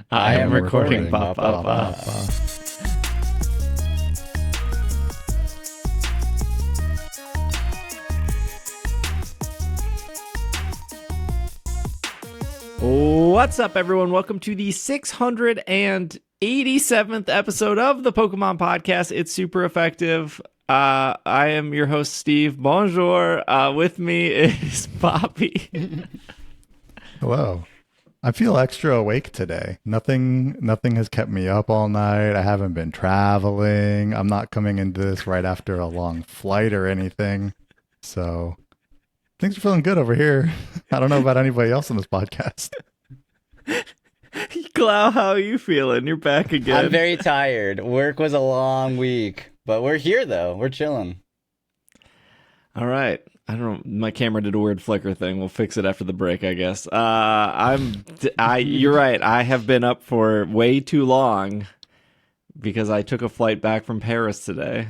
I am recording. Ba, ba, ba, ba. What's up, everyone? Welcome to the 687th episode of the Pokemon Podcast. It's super effective. I am your host, Steve. Bonjour. With me is Poppy. Hello. I feel extra awake today. Nothing has kept me up all night. I haven't been traveling. I'm not coming into this right after a long flight or anything. So things are feeling good over here. I don't know about anybody else on this podcast. Clow, how are you feeling? You're back again. I'm very tired. Work was a long week, but we're here though. We're chilling. All right. I don't know. My camera did a weird flicker thing. We'll fix it after the break, I guess. You're right. I have been up for way too long because I took a flight back from Paris today.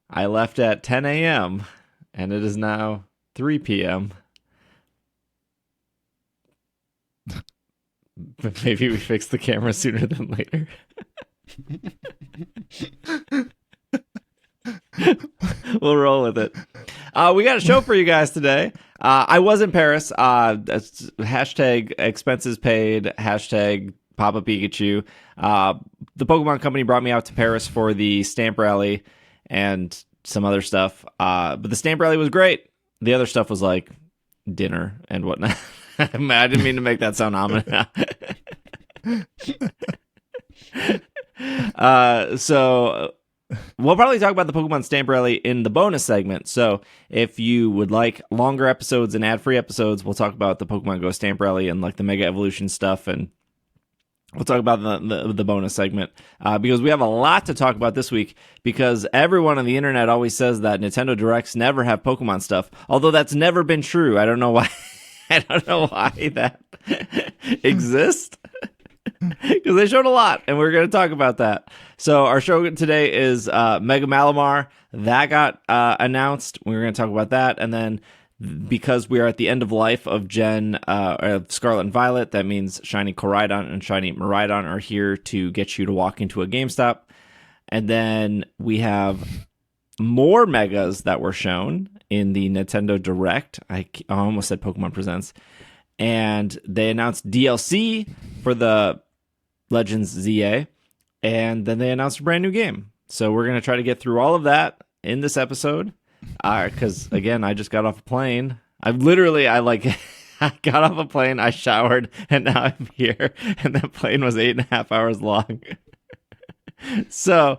I left at 10 a.m. and it is now 3 p.m. But maybe we fix the camera sooner than later. We'll roll with it. We got a show for you guys today. I was in Paris. Hashtag expenses paid. Hashtag Papa Pikachu. The Pokemon Company brought me out to Paris for the stamp rally and some other stuff. But the stamp rally was great. The other stuff was like dinner and whatnot. I didn't mean to make that sound ominous. So we'll probably talk about the Pokemon Stamp Rally in the bonus segment. So if you would like longer episodes and ad-free episodes, we'll talk about the Pokemon Go Stamp Rally and like the Mega Evolution stuff, and we'll talk about the bonus segment because we have a lot to talk about this week, because everyone on the internet always says that Nintendo Directs never have Pokemon stuff, although that's never been true. I don't know why. I don't know why that exists, because they showed a lot, and we're going to talk about that. So our show today is Mega Malamar. That got announced. We're going to talk about that. And then because we are at the end of life of Gen Scarlet and Violet, that means Shiny Koraidon and Shiny Miraidon are here to get you to walk into a GameStop. And then we have more Megas that were shown in the Nintendo Direct. I almost said Pokemon Presents. And they announced DLC for the Legends ZA. And then they announced a brand new game. So we're going to try to get through all of that in this episode. Because, again, I just got off a plane. I got off a plane, I showered, and now I'm here. And that plane was 8.5 hours long. So,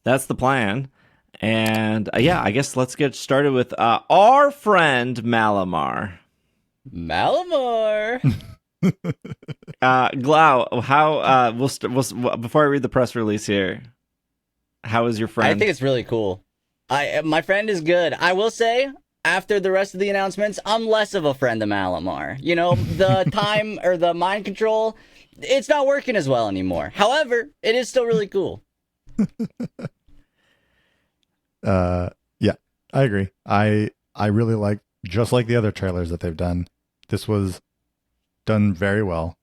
that's the plan. And, I guess let's get started with our friend Malamar. Malamar! Glau, how before I read the press release here, how is your friend? I think it's really cool. My friend is good. I will say, after the rest of the announcements, I'm less of a friend of Malamar. You know, the time or the mind control, it's not working as well anymore. However, it is still really cool. Yeah, I agree. I really like, just like the other trailers that they've done, this was done very well,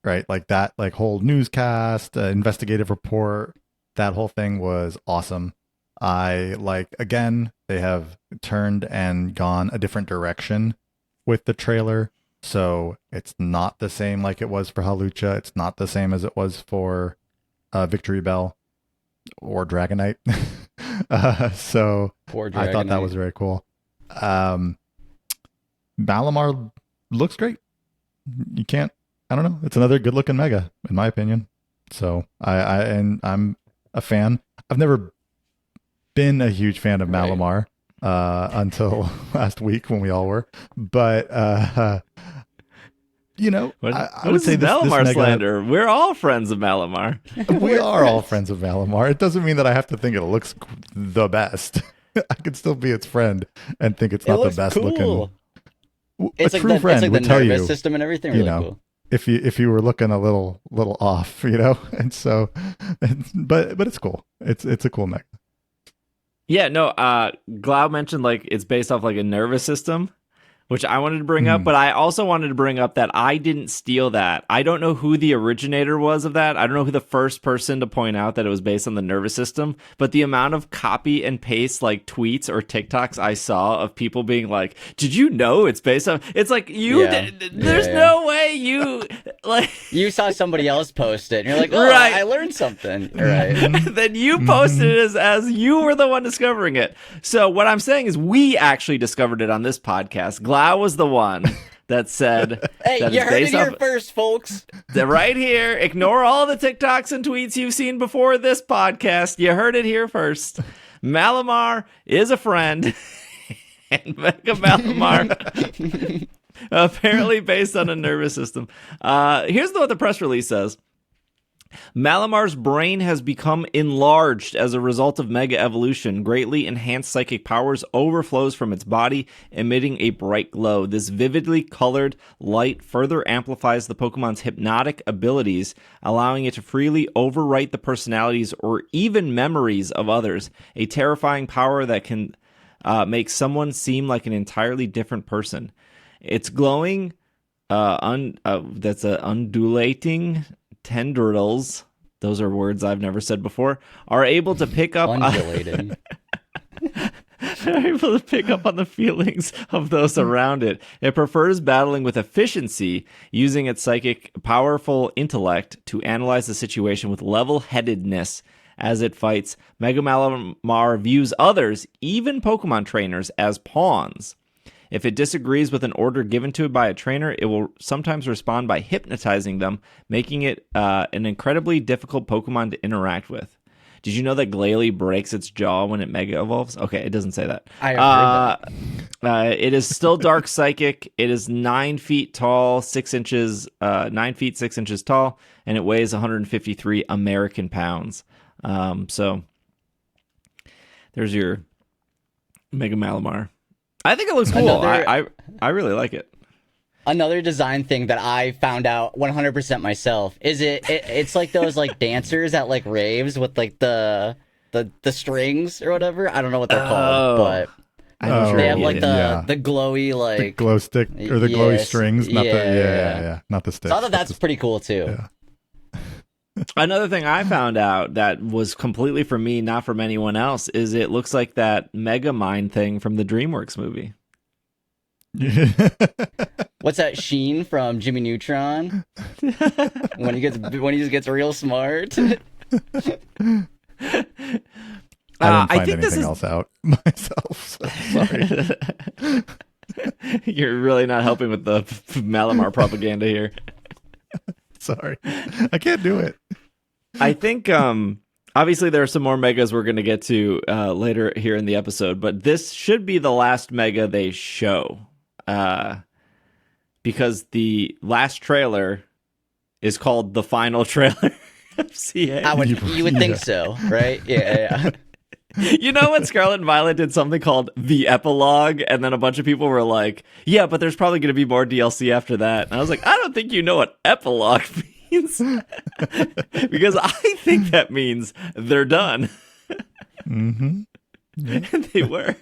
right? Like that, like whole newscast, investigative report, that whole thing was awesome. I like, again, they have turned and gone a different direction with the trailer. So it's not the same like it was for Halucha. It's not the same as it was for Victory Bell or Dragonite. So I thought that was very cool. Malamar looks great. You can't, I don't know. It's another good looking Mega, in my opinion. So I'm a fan. I've never been a huge fan of Malamar until last week when we all were. But I would say this Malamar Mega, slander. We're all friends of Malamar. We are all friends of Malamar. It doesn't mean that I have to think it looks the best. I could still be its friend and think it's not the best looking. It's a like true friend it's like would the tell nervous you, system and everything. Really cool. If you were looking a little off, and so, but it's cool. It's a cool Mega. Yeah, no. Glau mentioned like it's based off like a nervous system, which I wanted to bring up, but I also wanted to bring up that I didn't steal that. I don't know who the originator was of that. I don't know who the first person to point out that it was based on the nervous system, but the amount of copy and paste like tweets or TikToks I saw of people being like, "Did you know it's based on?" It's like there's no way you like you saw somebody else post it, and you're like, "Oh, Right. I learned something." Right? Then you posted it as you were the one discovering it. So what I'm saying is we actually discovered it on this podcast. Glau was the one that said, "Hey, that you it's heard it based here off- first, folks." right here. Ignore all the TikToks and tweets you've seen before this podcast. You heard it here first. Malamar is a friend, and Mega Malamar apparently based on a nervous system. Here's what the press release says. Malamar's brain has become enlarged as a result of Mega Evolution. Greatly enhanced psychic powers overflows from its body, emitting a bright glow. This vividly colored light further amplifies the Pokemon's hypnotic abilities, allowing it to freely overwrite the personalities or even memories of others. A terrifying power that can make someone seem like an entirely different person. It's glowing, that's undulating tendrils, those are words I've never said before, are able to pick up Undulating. are able to pick up on the feelings of those around it. It prefers battling with efficiency, using its psychic, powerful intellect to analyze the situation with level-headedness as it fights. Mega Malamar views others, even Pokemon trainers, as pawns. If it disagrees with an order given to it by a trainer, it will sometimes respond by hypnotizing them, making it an incredibly difficult Pokemon to interact with. Did you know that Glalie breaks its jaw when it Mega Evolves? Okay, it doesn't say that. I have heard that. It is still Dark Psychic. It is 9 feet tall, 6 inches, 9 feet 6 inches tall, and it weighs 153 American pounds. So there's your Mega Malamar. I think it looks cool. I really like it. Another design thing that I found out 100% myself is it's like those like dancers at like raves with like the strings or whatever. I don't know what they're called, but they have like the glowy like the glow stick or the glowy strings, not not the sticks. So I thought that's pretty cool too. Yeah. Another thing I found out that was completely for me, not from anyone else, is it looks like that Mega Mind thing from the DreamWorks movie. What's that Sheen from Jimmy Neutron? when he just gets real smart. I didn't find anything else out myself. So sorry. You're really not helping with the Malamar propaganda here. Sorry, I can't do it. I think obviously there are some more megas we're going to get to later here in the episode, but this should be the last mega they show because the last trailer is called the final trailer of CA. You would think so, right? Yeah. You know when Scarlet and Violet did something called the epilogue, and then a bunch of people were like, yeah, but there's probably going to be more DLC after that. And I was like, I don't think you know what epilogue means. Because I think that means they're done. Mm-hmm. Yeah. And they were.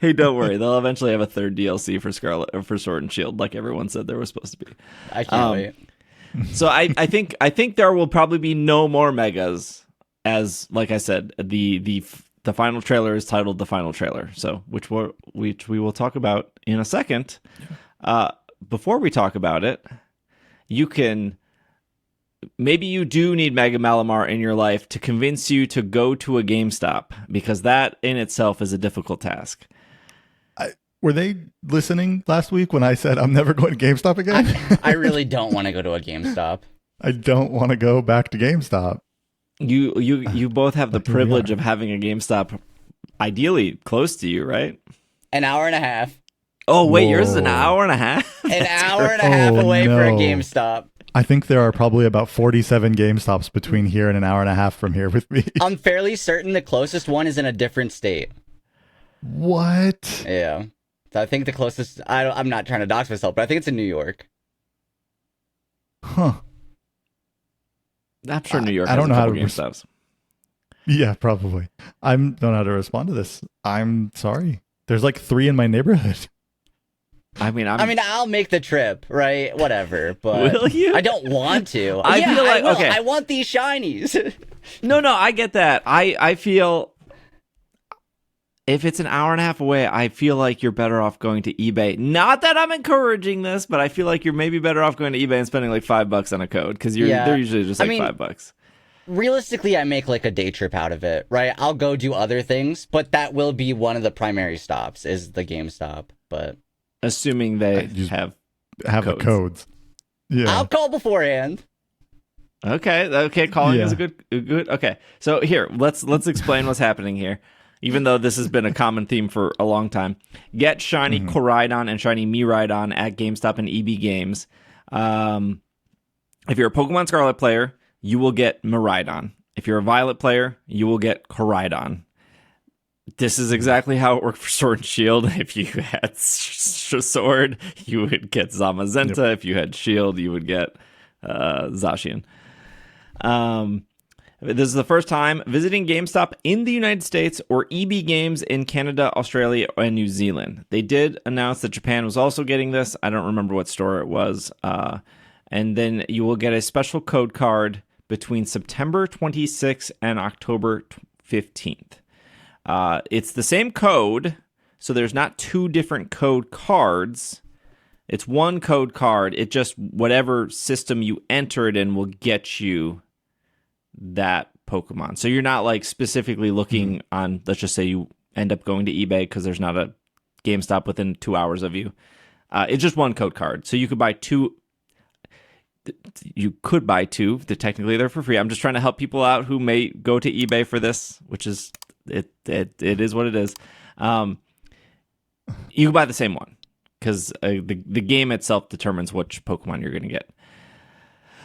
Hey, don't worry. They'll eventually have a third DLC for Scarlet or for Sword and Shield, like everyone said there was supposed to be. I can't wait. So I think there will probably be no more megas. As like I said, the final trailer is titled the final trailer. So which we will talk about in a second. Before we talk about it, maybe you do need Mega Malamar in your life to convince you to go to a GameStop, because that in itself is a difficult task. Were they listening last week when I said I'm never going to GameStop again? I really don't want to go to a GameStop. I don't want to go back to GameStop. You both have the privilege of having a GameStop ideally close to you, right? An hour and a half. Oh, wait, Whoa. yours is an hour and a half? An hour and a half away for a GameStop. I think there are probably about 47 GameStops between here and an hour and a half from here with me. I'm fairly certain the closest one is in a different state. What? Yeah. So I think the closest, I'm not trying to dox myself, but I think it's in New York. Huh. I'm sure New York I has don't know a how couple to GameStops. Yeah, probably. I don't know how to respond to this. I'm sorry. There's like 3 in my neighborhood. I mean, I'll make the trip, right? Whatever, but will you? I don't want to. I feel like I will. okay. I want these shinies. No, I get that. I feel if it's an hour and a half away, I feel like you're better off going to eBay. Not that I'm encouraging this, but I feel like you're maybe better off going to eBay and spending like $5 on a code because they're usually just like $5. Realistically, I make like a day trip out of it, right? I'll go do other things, but that will be one of the primary stops is the GameStop. But assuming they have the codes. Yeah. I'll call beforehand. Okay. Calling is a good. Okay, so here let's explain what's happening here. Even though this has been a common theme for a long time, get shiny Koraidon and shiny Miraidon at GameStop and EB Games. If you're a Pokemon Scarlet player, you will get Miraidon. If you're a Violet player, you will get Koraidon. This is exactly how it worked for Sword and Shield. If you had Sword, you would get Zamazenta. Yep. If you had Shield, you would get Zacian. This is the first time visiting GameStop in the United States or EB Games in Canada, Australia, and New Zealand. They did announce that Japan was also getting this. I don't remember what store it was. And then you will get a special code card between September 26th and October 15th. It's the same code, so there's not two different code cards. It's one code card. It just, whatever system you enter it in will get you that Pokemon. So you're not like specifically looking on, let's just say you end up going to eBay because there's not a GameStop within 2 hours of you. It's just one code card. So you could buy two. You could buy two. Technically, they're for free. I'm just trying to help people out who may go to eBay for this, which is it is what it is. You can buy the same one because the game itself determines which Pokemon you're going to get.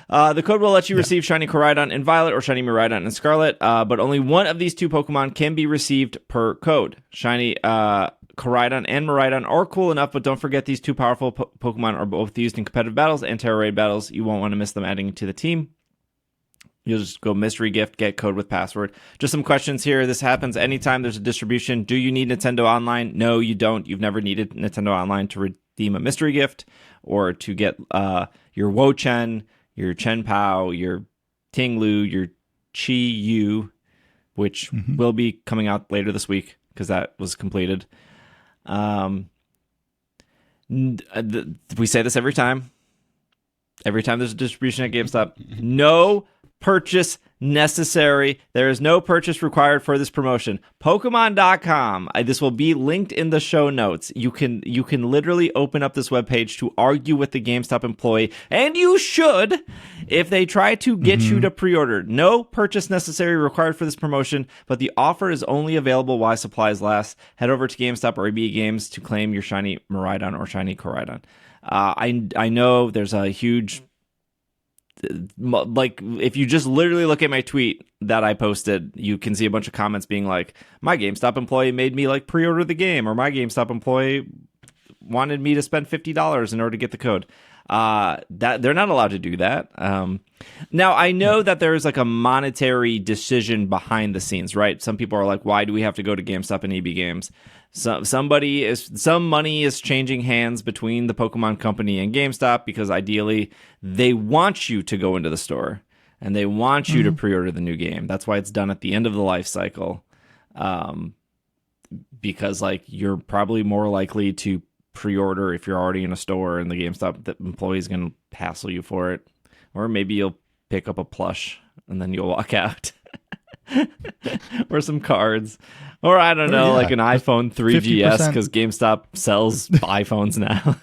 The code will let you receive shiny Koraidon in Violet or shiny Miraidon in Scarlet, but only one of these two Pokemon can be received per code. Shiny Koraidon and Miraidon are cool enough, but don't forget these two powerful Pokemon are both used in competitive battles and Terra Raid battles. You won't want to miss them adding to the team. You'll just go mystery gift, get code with password. Just some questions here. This happens anytime there's a distribution. Do you need Nintendo Online? No, you don't. You've never needed Nintendo Online to redeem a mystery gift or to get your Wo-Chen, your Chen Pao, your Ting-Lu, your Chi-Yu, which will be coming out later this week because that was completed. We say this every time. Every time there's a distribution at GameStop. No purchase necessary. There is no purchase required for this promotion. Pokemon.com. This will be linked in the show notes. You can literally open up this webpage to argue with the GameStop employee, and you should if they try to get you to pre-order. No purchase necessary required for this promotion, but the offer is only available while supplies last. Head over to GameStop or EB Games to claim your shiny Miraidon or shiny Koraidon. I know there's a huge, like, if you just literally look at my tweet that I posted, you can see a bunch of comments being like, my GameStop employee made me like pre-order the game, or my GameStop employee wanted me to spend $50 in order to get the code. That they're not allowed to do that. Now I know that there is like a monetary decision behind the scenes, right? Some people are like, why do we have to go to GameStop and EB Games? Some money is changing hands between the Pokemon Company and GameStop because ideally they want you to go into the store and they want you to pre-order the new game. That's why it's done at the end of the life cycle, because like you're probably more likely to pre-order if you're already in a store and the GameStop employee is going to hassle you for it, or maybe you'll pick up a plush and then you'll walk out. Or some cards, or I don't know, like an iPhone 3GS because GameStop sells iPhones now.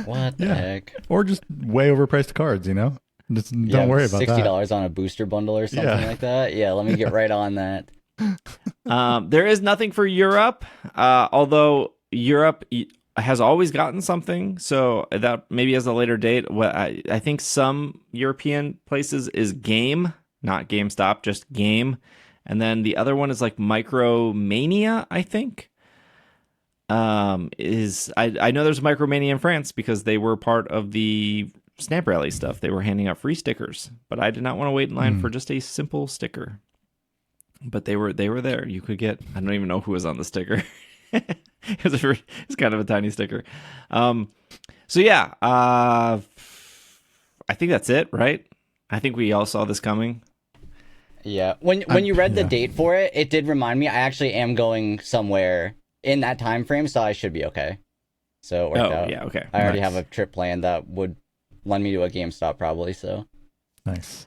What the heck? Or just way overpriced cards, Just don't worry about that. $60 on a booster bundle or something like that. Yeah, let me get right on that. There is nothing for Europe, although Europe has always gotten something, so that maybe has a later date. I think some European places is Game, not GameStop, just Game. And then the other one is like Micromania, I think. I know there's Micromania in France because they were part of the Snap Rally stuff. They were handing out free stickers, but I did not want to wait in line for just a simple sticker. But they were there. You could get, I don't even know who was on the sticker. It's kind of a tiny sticker. So yeah, I think that's it, right? I think we all saw this coming. Yeah. When you read the date for it, it did remind me I actually am going somewhere in that time frame, so I should be okay. So it worked out. Yeah, okay. I already have a trip planned that would lend me to a GameStop probably, so. Nice.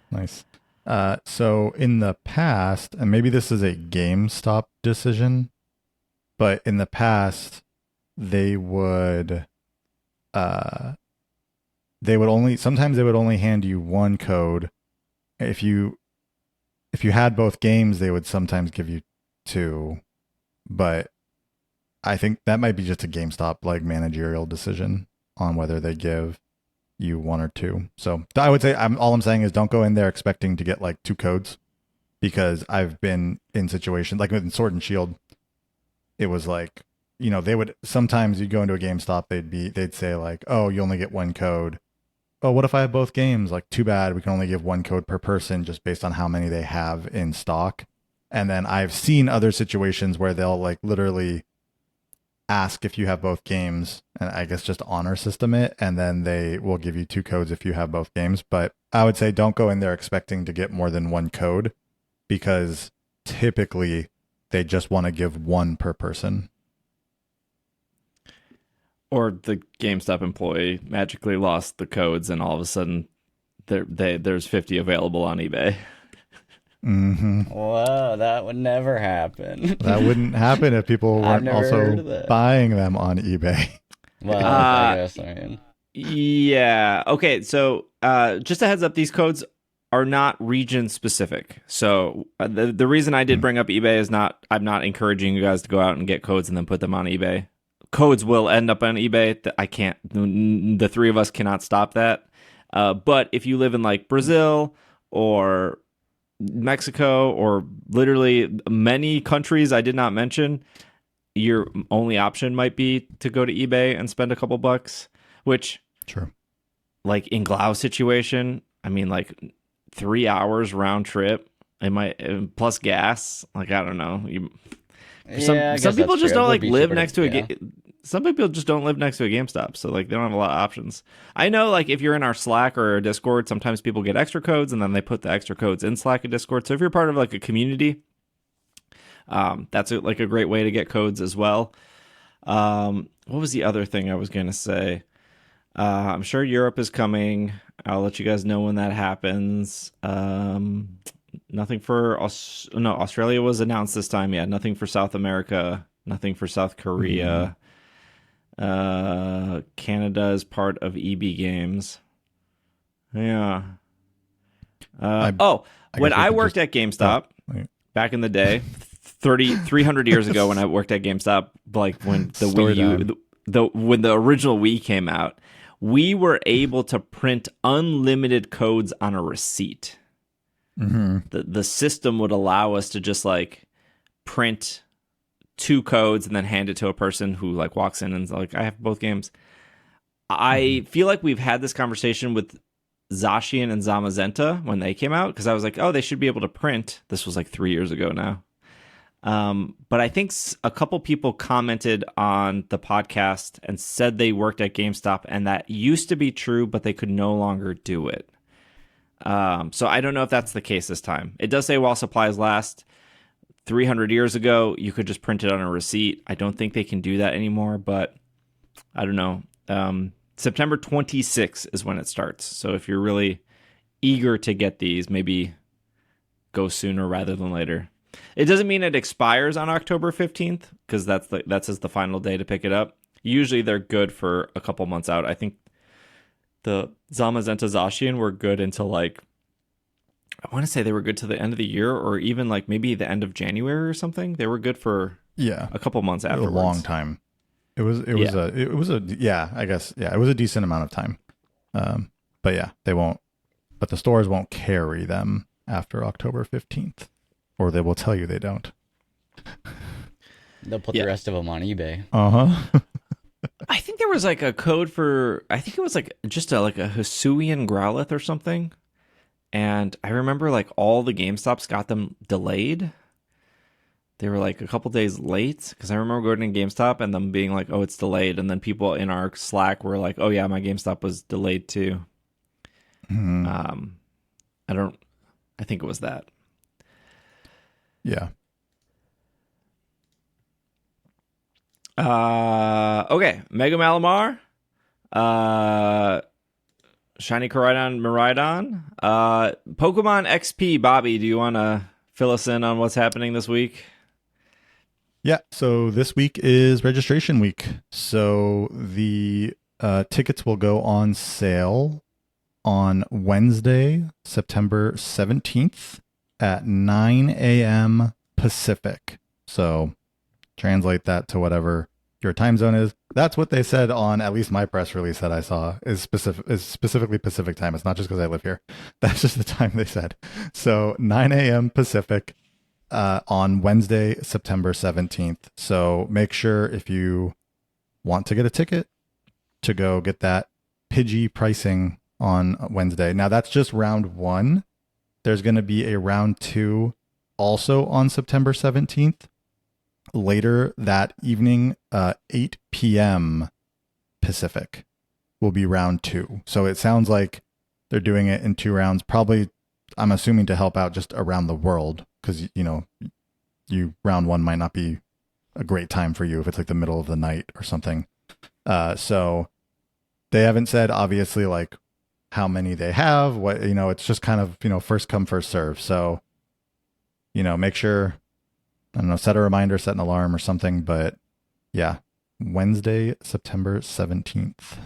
So in the past, and maybe this is a GameStop decision, but in the past, they would sometimes they would only hand you one code. If you had both games, they would sometimes give you two, but I think that might be just a GameStop like managerial decision on whether they give you one or two. So I would say all I'm saying is don't go in there expecting to get like two codes, because I've been in situations like with Sword and Shield. It was like, they would sometimes you'd go into a GameStop, they'd say like, oh, you only get one code. Oh, what if I have both games? Like, too bad, we can only give one code per person just based on how many they have in stock. And then I've seen other situations where they'll like literally ask if you have both games, and I guess just honor system it, and then they will give you two codes if you have both games. But I would say don't go in there expecting to get more than one code, because typically they just want to give one per person. Or the GameStop employee magically lost the codes, and all of a sudden there's 50 available on eBay. Mm-hmm. Whoa, that would never happen. That wouldn't happen if people weren't also buying them on eBay. Well, I guess, Yeah. Okay, so just a heads up, these codes are not region specific. So the reason I did bring up eBay is I'm not encouraging you guys to go out and get codes and then put them on eBay. Codes will end up on eBay. The three of us cannot stop that. But if you live in like Brazil or Mexico or literally many countries I did not mention, your only option might be to go to eBay and spend a couple bucks, which, true. Like in Glau's situation, I mean, like 3 hours round trip, it might plus gas. Like, I don't know. Some people just don't like live next to a some people just don't live next to a GameStop, so like they don't have a lot of options. I know, like if you're in our Slack or our Discord, sometimes people get extra codes and then they put the extra codes in Slack and Discord. So if you're part of like a community, that's like a great way to get codes as well. What was the other thing I was gonna say? I'm sure Europe is coming. I'll let you guys know when that happens. Nothing for Australia was announced this time. Yeah, nothing for South America. Nothing for South Korea. Canada is part of EB Games. Yeah. When I worked at GameStop back in the day, 300 years ago, when I worked at GameStop, like when the Wii U, when the original Wii came out, we were able to print unlimited codes on a receipt. The system would allow us to just like print two codes and then hand it to a person who like walks in and's like, I have both games. I feel like we've had this conversation with Zacian and Zamazenta when they came out, because I was like, oh, they should be able to print. This was like 3 years ago now. But I think a couple people commented on the podcast and said they worked at GameStop, and that used to be true, but they could no longer do it. So I don't know if that's the case this time. It does say while supplies last. 300 years ago, you could just print it on a receipt. I don't think they can do that anymore, but I don't know. September 26th is when it starts. So if you're really eager to get these, maybe go sooner rather than later. It doesn't mean it expires on October 15th, because that's the final day to pick it up. Usually they're good for a couple months out. I think the Zamazenta Zacian were good until like, I want to say they were good to the end of the year, or even like maybe the end of January or something. They were good for a couple months afterwards. A long time. It was a decent amount of time. But yeah, they won't. But the stores won't carry them after October 15th, or they will tell you they don't. They'll put the rest of them on eBay. I think there was like a code for. I think it was like just like a Hisuian Growlithe or something. And I remember like all the GameStops got them delayed. they were like a couple days late, because I remember going to GameStop and them being like, oh, it's delayed. And then people in our Slack were like, oh, yeah, my GameStop was delayed too. I think it was that. Yeah. Okay. Mega Malamar. Shiny Koraidon, Miraidon. Pokemon XP, Bobby, do you want to fill us in on what's happening this week? Yeah, so this week is registration week. So the tickets will go on sale on Wednesday, September 17th at 9 a.m. Pacific. So translate that to whatever your time zone is. That's what they said on at least my press release that I saw is specifically Pacific time. It's not just because I live here. That's just the time they said. So 9 a.m. Pacific. On Wednesday, September 17th. So make sure if you want to get a ticket to go get that Pidgey pricing on Wednesday. Now that's just round 1. There's going to be a round 2 also on September 17th. Later that evening, 8 p.m. Pacific will be round 2. So it sounds like they're doing it in 2 rounds, probably, I'm assuming, to help out just around the world. Because, round 1 might not be a great time for you if it's like the middle of the night or something. So they haven't said, obviously, like how many they have. What, it's just kind of, first come, first serve. So, make sure, I don't know, set a reminder, set an alarm or something. But yeah, Wednesday, September 17th.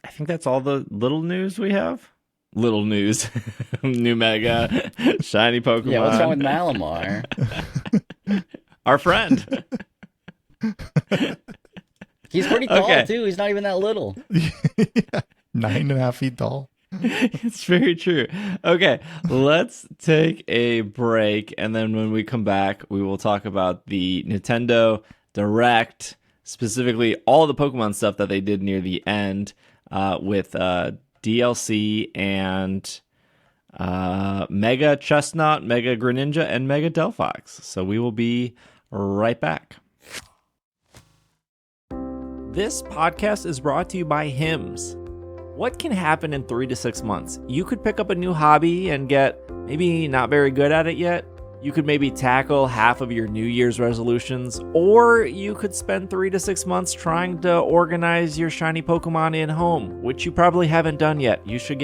I think that's all the little news we have. Little news. New Mega. Shiny Pokemon. Yeah, what's wrong with Malamar? Our friend. He's pretty tall, too. He's not even that little. Yeah, 9.5 feet tall. It's very true. Okay, let's take a break. And then when we come back, we will talk about the Nintendo Direct, specifically all the Pokemon stuff that they did near the end. With DLC and Mega Chestnut, Mega Greninja, and Mega Delphox. So we will be right back. This podcast is brought to you by Hims. What can happen in 3 to 6 months? You could pick up a new hobby and get maybe not very good at it yet. You could maybe tackle half of your New Year's resolutions, or you could spend 3 to 6 months trying to organize your shiny Pokemon in home, which you probably haven't done yet. You should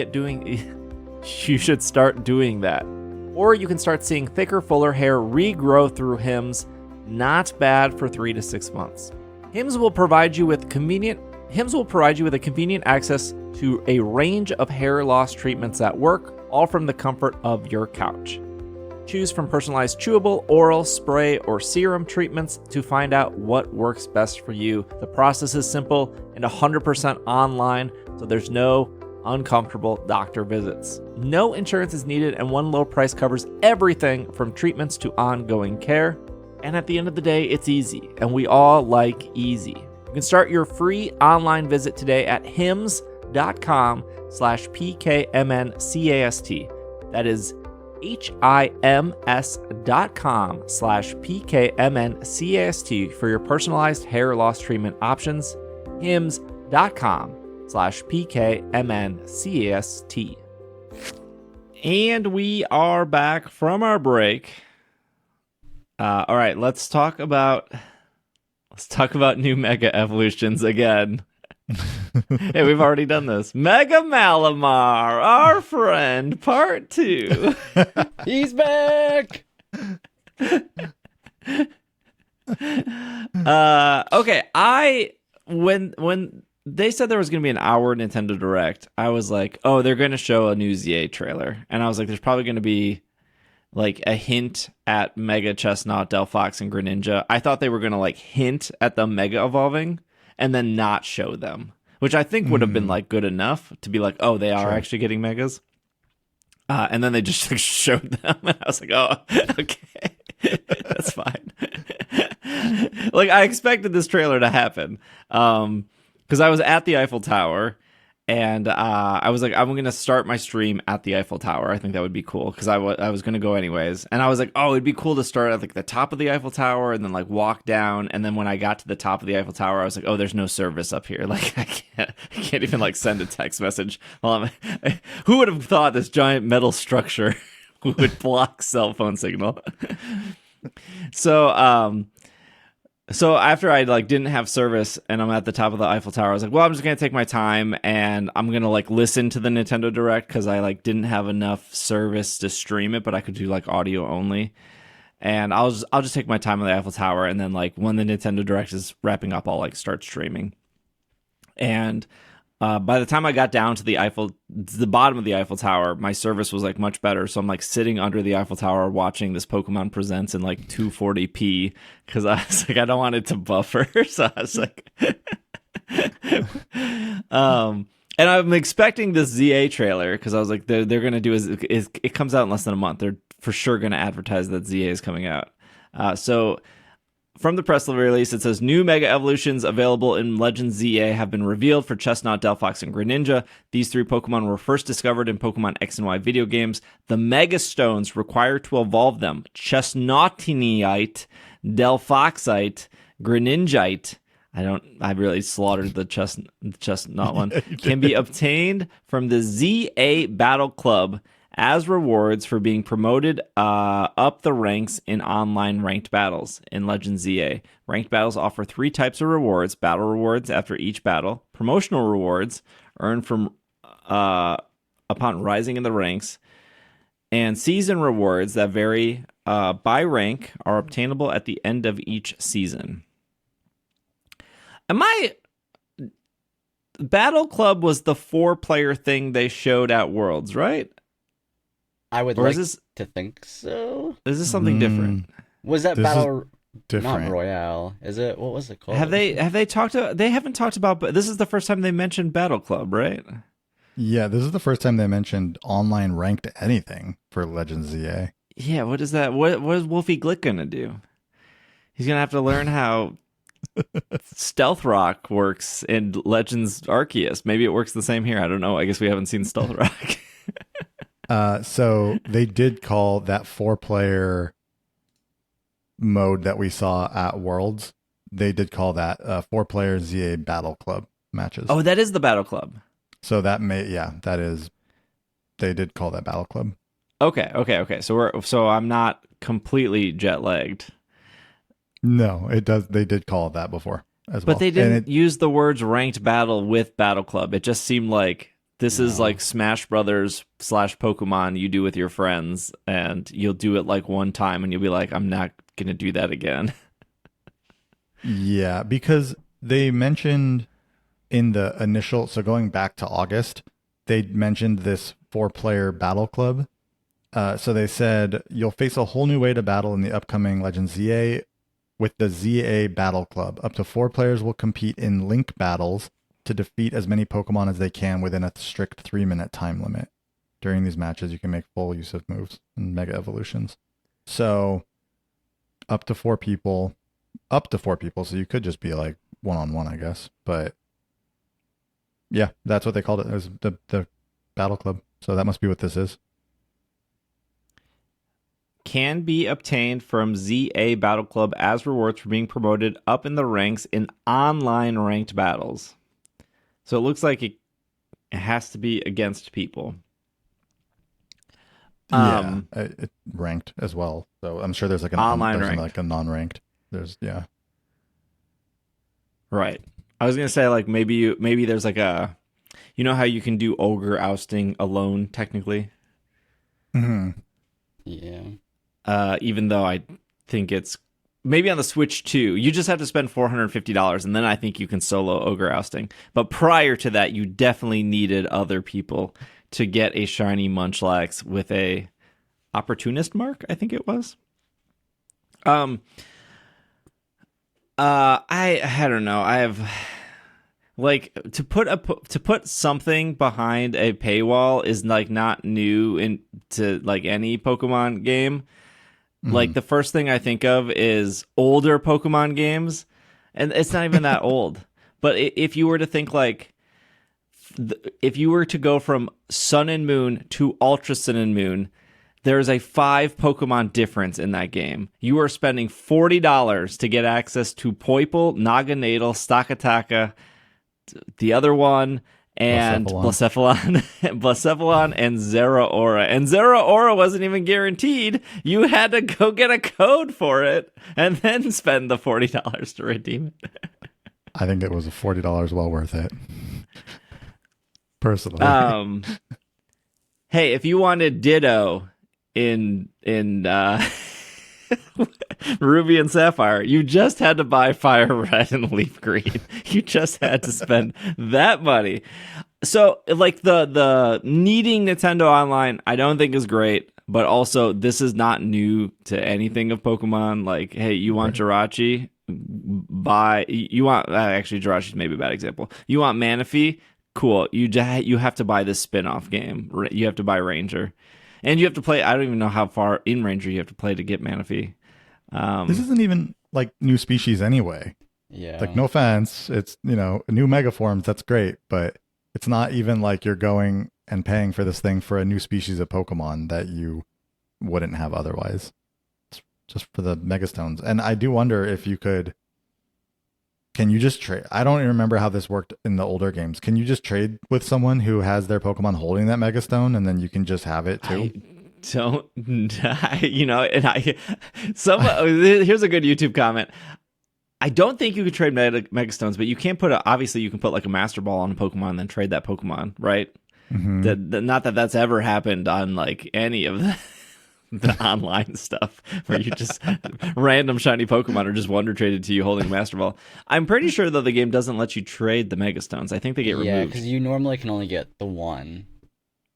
start doing that. Or you can start seeing thicker, fuller hair regrow through Hims. Not bad for 3 to 6 months. Hims will provide you with a convenient access to a range of hair loss treatments that work, all from the comfort of your couch. Choose from personalized chewable, oral, spray, or serum treatments to find out what works best for you. The process is simple and 100% online, so there's no uncomfortable doctor visits. No insurance is needed, and one low price covers everything from treatments to ongoing care. And at the end of the day, it's easy, and we all like easy. You can start your free online visit today at hims.com/PKMNcast. That is hims.com/PKMNcast for your personalized hair loss treatment options. hims.com/PKMNcast. And we are back from our break. All right, let's talk about new Mega Evolutions again. Hey, we've already done this. Mega Malamar, our friend, part 2. He's back. Okay, when they said there was going to be an hour Nintendo Direct, I was like, oh, they're going to show a new ZA trailer. And I was like, there's probably going to be like a hint at Mega Chestnut, Delphox, and Greninja. I thought they were going to like hint at them Mega evolving and then not show them, which I think would have been like good enough to be like, oh, they are actually getting Megas. And then they just like, showed them. And I was like, oh, okay, that's fine. Like I expected this trailer to happen. Because I was at the Eiffel Tower And I was like, I'm going to start my stream at the Eiffel Tower. I think that would be cool because I was going to go anyways. And I was like, oh, it'd be cool to start at like the top of the Eiffel Tower and then like walk down. And then when I got to the top of the Eiffel Tower, I was like, oh, there's no service up here. Like I can't even like send a text message. Who would have thought this giant metal structure would block cell phone signal? So after I like didn't have service and I'm at the top of the Eiffel Tower, I was like, well, I'm just gonna take my time and I'm gonna like listen to the Nintendo Direct because I like didn't have enough service to stream it, but I could do like audio only. And I'll just take my time on the Eiffel Tower, and then like when the Nintendo Direct is wrapping up, I'll like start streaming. And by the time I got down to the bottom of the Eiffel Tower, my service was like much better. So I'm like sitting under the Eiffel Tower watching this Pokemon Presents in like 240p because I was like, I don't want it to buffer. So I was like, and I'm expecting this ZA trailer because I was like, they're gonna do it comes out in less than a month. They're for sure gonna advertise that ZA is coming out. So. From the press release, it says new Mega Evolutions available in Legends ZA have been revealed for Chestnut, Delphox, and Greninja. These three Pokemon were first discovered in Pokemon X and Y video games. The Mega Stones required to evolve them, Chestnutinite, Delphoxite, Greninjite. I really slaughtered the chestnut one. Can be obtained from the ZA Battle Club as rewards for being promoted up the ranks in online ranked battles in Legends ZA. Ranked battles offer 3 types of rewards: battle rewards after each battle, promotional rewards earned from upon rising in the ranks, and season rewards that vary by rank are obtainable at the end of each season. Battle Club was the 4-player thing they showed at Worlds, right? I would like to think so. Is this something different? Was that Battle different? Not Royale, is it? What was it called? Have they talked to? They haven't talked about. But this is the first time they mentioned Battle Club, right? Yeah, this is the first time they mentioned online ranked anything for Legends ZA. Yeah, what is that? What is Wolfie Glick gonna do? He's gonna have to learn how Stealth Rock works in Legends Arceus. Maybe it works the same here. I don't know. I guess we haven't seen Stealth Rock. So they did call that 4-player mode that we saw at Worlds. They did call that 4-player ZA Battle Club matches. Oh, that is the Battle Club. So that is. They did call that Battle Club. Okay. So I'm not completely jet lagged. No, it does. They did call it that before as well. But they didn't use the words ranked battle with Battle Club. It just seemed like this is like Smash Brothers / Pokemon you do with your friends, and you'll do it like one time and you'll be like, I'm not going to do that again. Yeah, because they mentioned in the initial, so going back to August, they mentioned this 4-player battle club. So they said, you'll face a whole new way to battle in the upcoming Legends ZA with the ZA Battle Club. Up to 4 players will compete in link battles to defeat as many Pokemon as they can within a strict 3-minute time limit. During these matches, you can make full use of moves and Mega Evolutions. So, up to 4 people, so you could just be like one-on-one, I guess. But, yeah, that's what they called it. It was the Battle Club. So that must be what this is. Can be obtained from ZA Battle Club as rewards for being promoted up in the ranks in online ranked battles. So it looks like it has to be against people. It ranked as well. So I'm sure there's like an online ranked, like a non-ranked. Right. I was gonna say like maybe there's like a, you know how you can do ogre ousting alone technically. Mm-hmm. Yeah. Even though I think it's maybe on the Switch too, you just have to spend $450, and then I think you can solo ogre ousting. But prior to that, you definitely needed other people to get a shiny Munchlax with a opportunist mark, I think it was. I don't know. I have like to put something behind a paywall is like not new into like any Pokemon game. Like the first thing I think of is older Pokemon games, and it's not even that old. But if you were to think like if you were to go from Sun and Moon to Ultra Sun and Moon, there's a 5 Pokemon difference in that game. You are spending $40 to get access to Poipole, Naganadel, Stakataka, the other one, and Blacephalon and Zeraora. And Zeraora wasn't even guaranteed. You had to go get a code for it and then spend the $40 to redeem it. I think it was $40 well worth it. Personally. Hey, if you wanted Ditto in Ruby and Sapphire, you just had to buy Fire Red and Leaf Green. You just had to spend that money. So, like, the needing Nintendo Online, I don't think is great, but also this is not new to anything of Pokemon. Like, hey, you want Jirachi? Actually, Jirachi's maybe a bad example. You want Manaphy? Cool. You have to buy this spin-off game. You have to buy Ranger. And you have to play, I don't even know how far in Ranger you have to play to get Manaphy. This isn't even like new species anyway. Yeah. Like, no offense. It's, new Mega Forms. That's great. But it's not even like you're going and paying for this thing for a new species of Pokemon that you wouldn't have otherwise. It's just for the Mega Stones. And I do wonder if can you just trade? I don't even remember how this worked in the older games. Can you just trade with someone who has their Pokemon holding that Mega Stone and then you can just have it too? Here's a good YouTube comment. I don't think you could trade Mega Stones, but you can't obviously you can put like a Master Ball on a Pokemon and then trade that Pokemon, right? Mm-hmm. Not that that's ever happened on like any of the online stuff where you just random shiny Pokemon are just wonder traded to you holding a Master Ball. I'm pretty sure though the game doesn't let you trade the Mega Stones. I think they get removed. Yeah, because you normally can only get the one.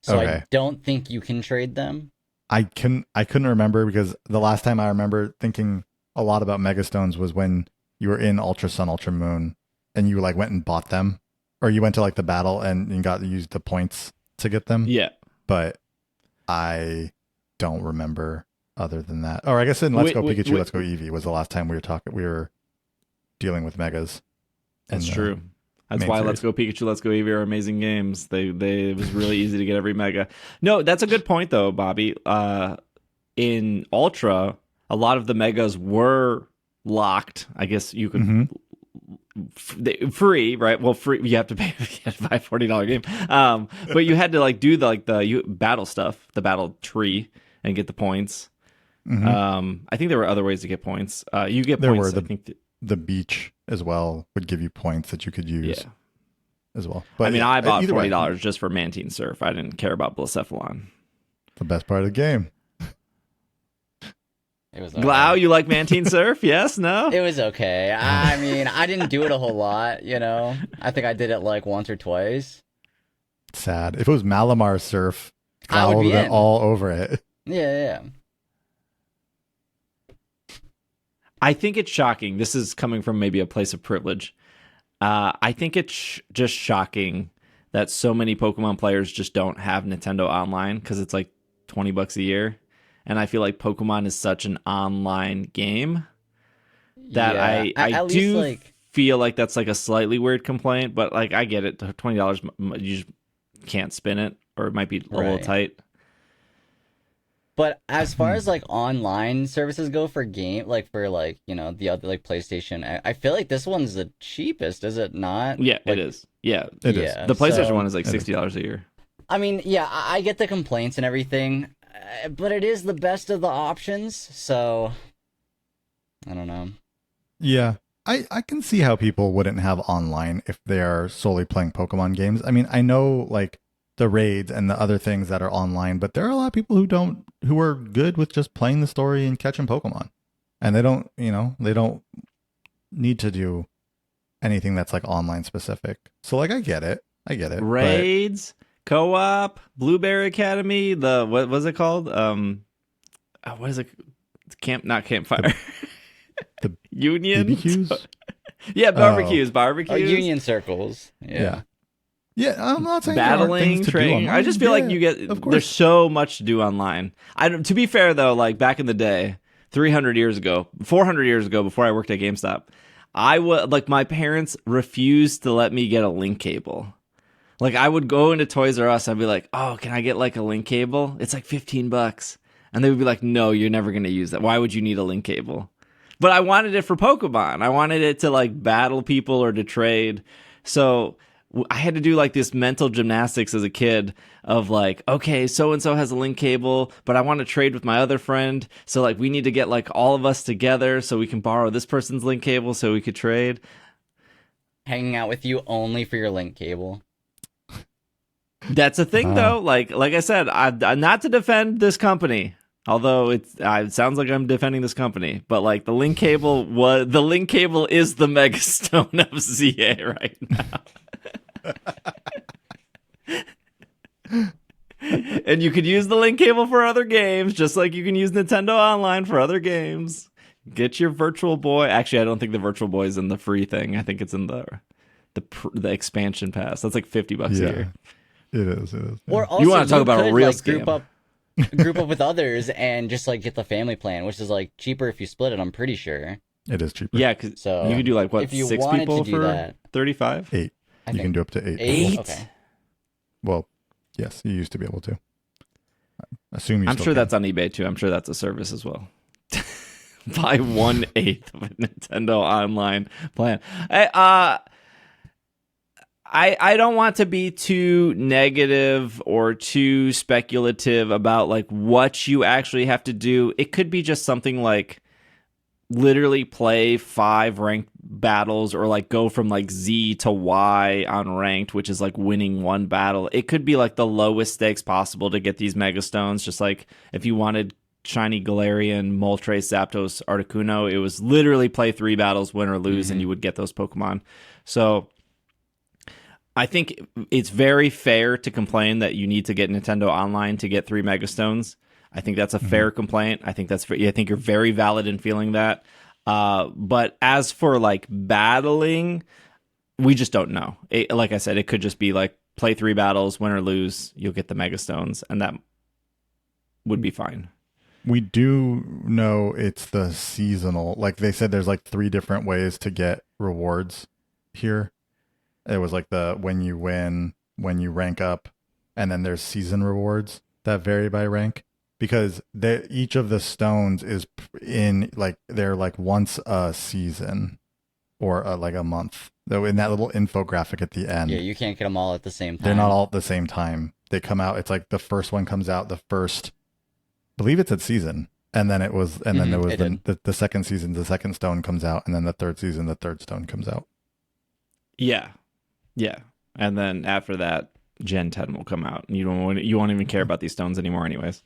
So okay. I don't think you can trade them. I couldn't remember because the last time I remember thinking a lot about Mega Stones was when you were in Ultra Sun, Ultra Moon, and you like went and bought them, or you went to like the battle and you got to use the points to get them. Yeah, but I don't remember other than that. Or I guess in Let's Go Pikachu, Let's Go Eevee was the last time we were dealing with Megas. That's true. That's why Let's Go Pikachu, Let's Go Eevee are amazing games. It was really easy to get every Mega. No, that's a good point though, Bobby. In Ultra, a lot of the Megas were locked. I guess you could free, right? Well, free. You have to buy a $40 game. But you had to like do the battle stuff, the battle tree, and get the points. Mm-hmm. I think there were other ways to get points. You get points. I think the beach as well would give you points that you could use as well. But I mean, I bought $40 just for Mantine Surf. I didn't care about Blacephalon. The best part of the game. It was Glau, you like Mantine Surf? Yes? No? It was okay. I mean, I didn't do it a whole lot, I think I did it like once or twice. Sad. If it was Malamar Surf, Glau would have been all over it. Yeah. I think it's shocking. This is coming from maybe a place of privilege. I think it's just shocking that so many Pokemon players just don't have Nintendo Online because it's like $20 a year. And I feel like Pokemon is such an online game that I do feel like that's like a slightly weird complaint. But like I get it. $20, you just can't spin it, or it might be a little tight. But as far as like online services go for the other like PlayStation, I feel like this one's the cheapest, is it not? Yeah, it is. Yeah, it is. The PlayStation one is like $60 a year. I mean, yeah, I get the complaints and everything, but it is the best of the options. So I don't know. Yeah, I can see how people wouldn't have online if they are solely playing Pokemon games. I mean, I know like the raids and the other things that are online, but there are a lot of people who are good with just playing the story and catching Pokemon, and they don't need to do anything that's like online specific. So like I get it. Raids, co-op, Blueberry Academy, what was it called? What is it? Not campfire. The Union. BBQs? Yeah, barbecues. Union circles. Yeah. Yeah, I'm not saying battling, training. I just feel like there's so much to do online. To be fair though, like back in the day, 400 years ago, before I worked at GameStop, my parents refused to let me get a link cable. Like I would go into Toys R Us, I'd be like, "Oh, can I get like a link cable? It's like $15." And they would be like, "No, you're never going to use that. Why would you need a link cable?" But I wanted it for Pokemon. I wanted it to like battle people or to trade. So I had to do like this mental gymnastics as a kid of like, okay, so-and-so has a link cable, but I want to trade with my other friend. So like we need to get like all of us together so we can borrow this person's link cable so we could trade. Hanging out with you only for your link cable. That's a thing though. Like I said, I not to defend this company. Although it sounds like I'm defending this company, but like the link cable is the Megastone of ZA right now. And you could use the link cable for other games, just like you can use Nintendo Online for other games. Get your Virtual Boy. Actually, I don't think the Virtual Boy is in the free thing. I think it's in the expansion pass. That's like $50 a year. It is. Or also, you want to talk about a real scam. Group up with others and just like get the family plan, which is like cheaper if you split it. I'm pretty sure It is cheaper. Yeah, because so you could do like what, if you 6 wanted people to do for that, 35? 8. I You think can do up to 8. 8. Eight? Okay. Well, yes, you used to be able to. I assume you I'm still sure can. that's on eBay too. I'm sure that's a service as well. Buy 1/8 of a Nintendo Online plan. I don't want to be too negative or too speculative about like what you actually have to do. It could be just something like literally play 5 ranked battles or like go from like Z to Y on ranked, which is like winning 1 battle. It could be like the lowest stakes possible to get these Mega Stones. Just like if you wanted Shiny Galarian, Moltres, Zapdos, Articuno, it was literally play 3 battles, win or lose, and you would get those Pokemon. So I think it's very fair to complain that you need to get Nintendo Online to get 3 Mega Stones. I think that's a fair complaint. I think you're very valid in feeling that. But as for like battling, we just don't know. Like I said, it could just be like play 3 battles, win or lose, you'll get the Mega Stones, and that would be fine. We do know it's the seasonal. Like they said, there's like 3 different ways to get rewards here. It was like the when you win, when you rank up, and then there's season rewards that vary by rank. Because each of the stones is in like they're like once a season or like a month. Though in that little infographic at the end, Yeah, you can't get them all at the same time. they're not all at the same time. They come out. It's like the first one comes out the first. I believe it's at season, and then there was the second season. The second stone comes out, and then the third season, the third stone comes out. Yeah, and then after that, Gen 10 will come out, and you won't even care about these stones anymore, anyways.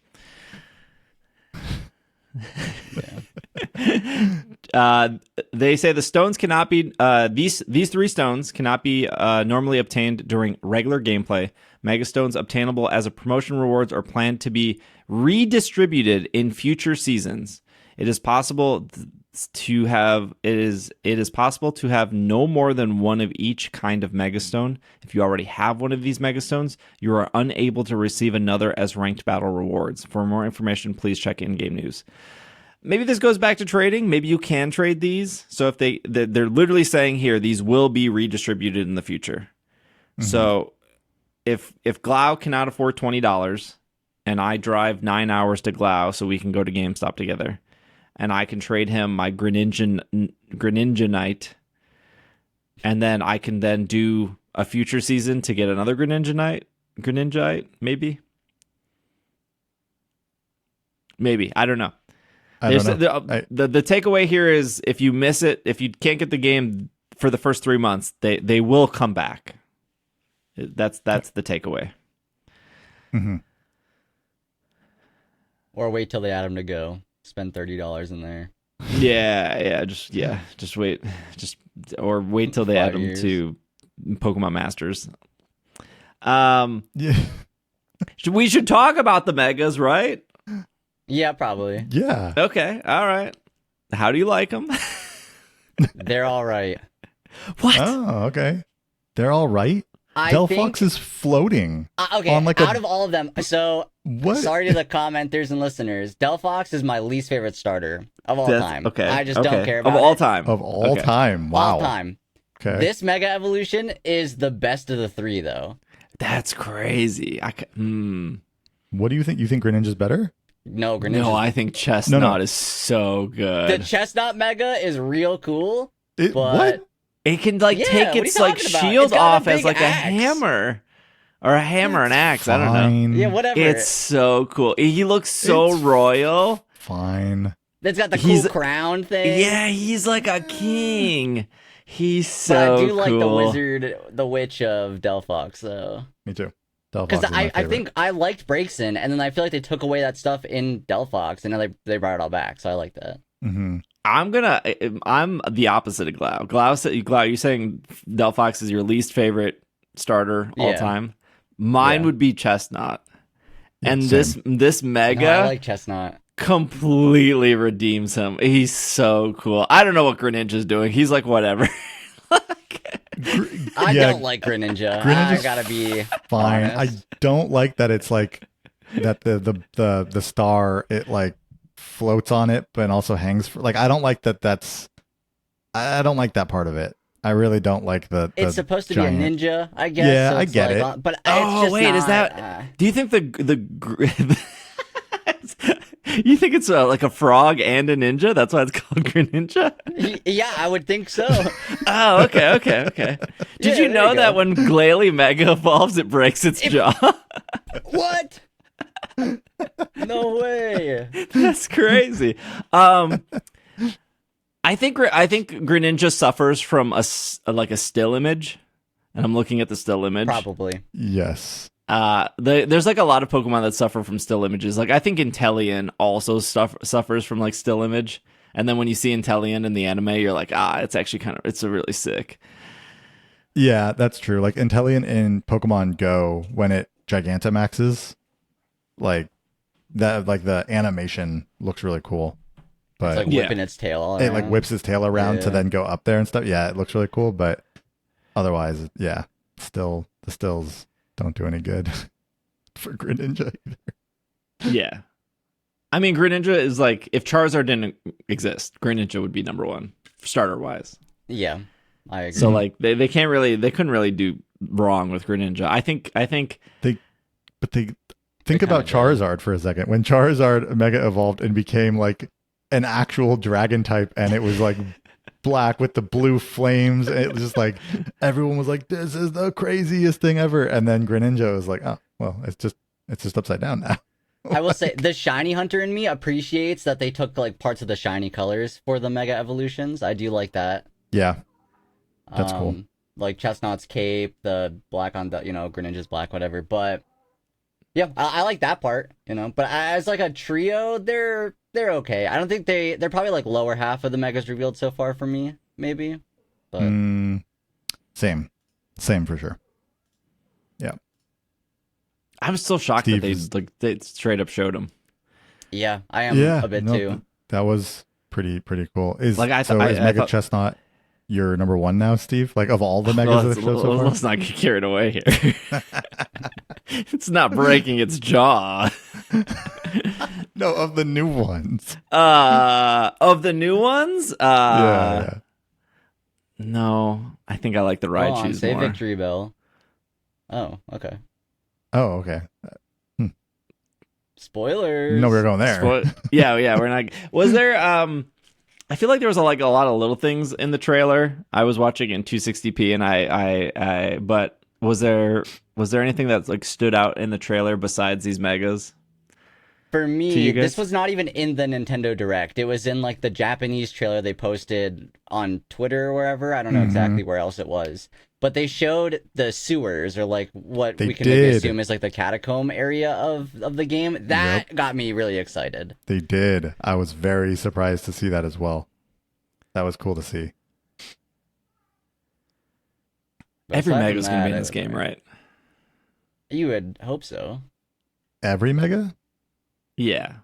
They say the stones cannot be these 3 stones cannot be normally obtained during regular gameplay. Mega Stones obtainable as a promotion rewards are planned to be redistributed in future seasons. It is possible to have no more than 1 of each kind of Megastone. If you already have 1 of these Megastones, you are unable to receive another as ranked battle rewards. For more information, please check in-game news. Maybe this goes back to trading. Maybe you can trade these. So if they're literally saying here, these will be redistributed in the future. Mm-hmm. So if Glau cannot afford $20 and I drive 9 hours to Glau so we can go to GameStop together, and I can trade him my Greninja, and then I can then do a future season to get another Greninja, maybe. I don't know. The takeaway here is if you miss it, if you can't get the game for the first 3 months, they will come back. That's the takeaway. Mm-hmm. Or wait till they add them to Go. Spend $30 in there. Just wait, or wait till they 5 add them years. to Pokemon Masters. Yeah. We should talk about the Megas, right? Yeah, probably. Yeah. Okay, all right. How do you like them? They're all right. What? Oh, okay. They're all right. I Delphox think is floating. okay. on like out of all of them, so What? sorry to the commenters and listeners. Delphox is my least favorite starter of all time. Okay. I just don't care about of all it. time. Of all Okay. time. Wow. All time. Okay. This Mega Evolution is the best of the 3, though. That's crazy. What do you think? You think Greninja's better? No, Greninja. No, I think Chestnut No. is so good. The Chestnut Mega is real cool. But What? It can like Yeah, take what are its you like talking about? shield It's got a off as big like a axe. hammer. Or a hammer, an axe. I don't know. Fine. yeah, whatever. It's so cool. He looks so It's royal. Fine. It's got the he's- cool crown thing. Yeah, he's like a king. He's But so I do cool. like the wizard, the witch of Delphox, though. Me too. Because I think I liked Braixen, and then I feel like they took away that stuff in Delphox, and now they brought it all back. So I like that. Mm-hmm. I'm the opposite of Glau. Glau, you're saying Delphox is your least favorite starter all Yeah. time. Mine Yeah. would be Chestnut. And same. this No, Mega I like Chestnut. completely redeems him. He's so cool. I don't know what Greninja's doing. He's like whatever. I Yeah, don't like Greninja. Greninja's I gotta be Fine. honest. I don't like that it's like that the star, it like floats on it but also hangs for, like I don't like that I don't like that part of it. I really don't like the It's supposed to giant- be a ninja, I guess. Yeah, so I it's get like, it. But Oh, it's just wait, is not, that- Do you think you think it's like a frog and a ninja? That's why it's called Greninja? Yeah, I would think so. Oh, okay. Did Yeah, you there know you that go. when Glalie Mega evolves, it breaks its jaw? What? No way. That's crazy. I think Greninja suffers from a still image, and I'm looking at the still image. Probably. Yes. There's like a lot of Pokemon that suffer from still images. Like I think Inteleon also suffers from like still image, and then when you see Inteleon in the anime, you're like, it's actually it's a really sick. Yeah, that's true. Like Inteleon in Pokemon Go, when it Gigantamaxes, like that, like the animation looks really cool. But It's like whipping its tail all it around. like whips its tail around to Yeah. then go up there and stuff. Yeah, it looks really cool, but otherwise, yeah, the stills don't do any good for Greninja either. Yeah, I mean Greninja is like, if Charizard didn't exist, Greninja would be number one starter wise. Yeah, I agree. So like they couldn't really do wrong with Greninja. I think But they think They about kinda did. Charizard for a second. When Charizard Mega evolved and became like an actual dragon type, and it was like black with the blue flames, and it was just like everyone was like, "This is the craziest thing ever." And then Greninja was like, "Oh, well, it's just upside down now." I will say the shiny hunter in me appreciates that they took like parts of the shiny colors for the mega evolutions. I do like that. Yeah, that's cool. Like Chestnut's cape, the black on the, Greninja's black, whatever. But yeah, I like that part, But as like a trio, they're okay. I don't think they're probably like lower half of the megas revealed so far for me, maybe. But Same for sure. Yeah, I'm still shocked Steve that is- they straight up showed him. yeah, I am a bit no, too. That was pretty cool. Is Like, is Mega Chestnut your number one now, Steve? Like of all the megas that let's, they've shown so far? let's not get carried away here. It's not breaking its jaw. No, of the new ones. Of the new ones, Yeah. no, I think I like the Hold on, Raichus say more. victory bell. Oh, okay. Oh, okay. Spoilers. No, we were going there. Yeah, we're not. Was there? I feel like there was a lot of little things in the trailer. I was watching in 260p, and I but was there anything that like stood out in the trailer besides these megas? For To me, you guys? this was not even in the Nintendo Direct. It was in like the Japanese trailer they posted on Twitter or wherever. I don't know exactly where else it was. But they showed the sewers, or like what They we can maybe did. assume is like the catacomb area of the game. That got me really excited. They did. I was very surprised to see that as well. That was cool to see. But Every aside from mega's gonna be in that, this game, right? You would hope so. Every mega? Yeah.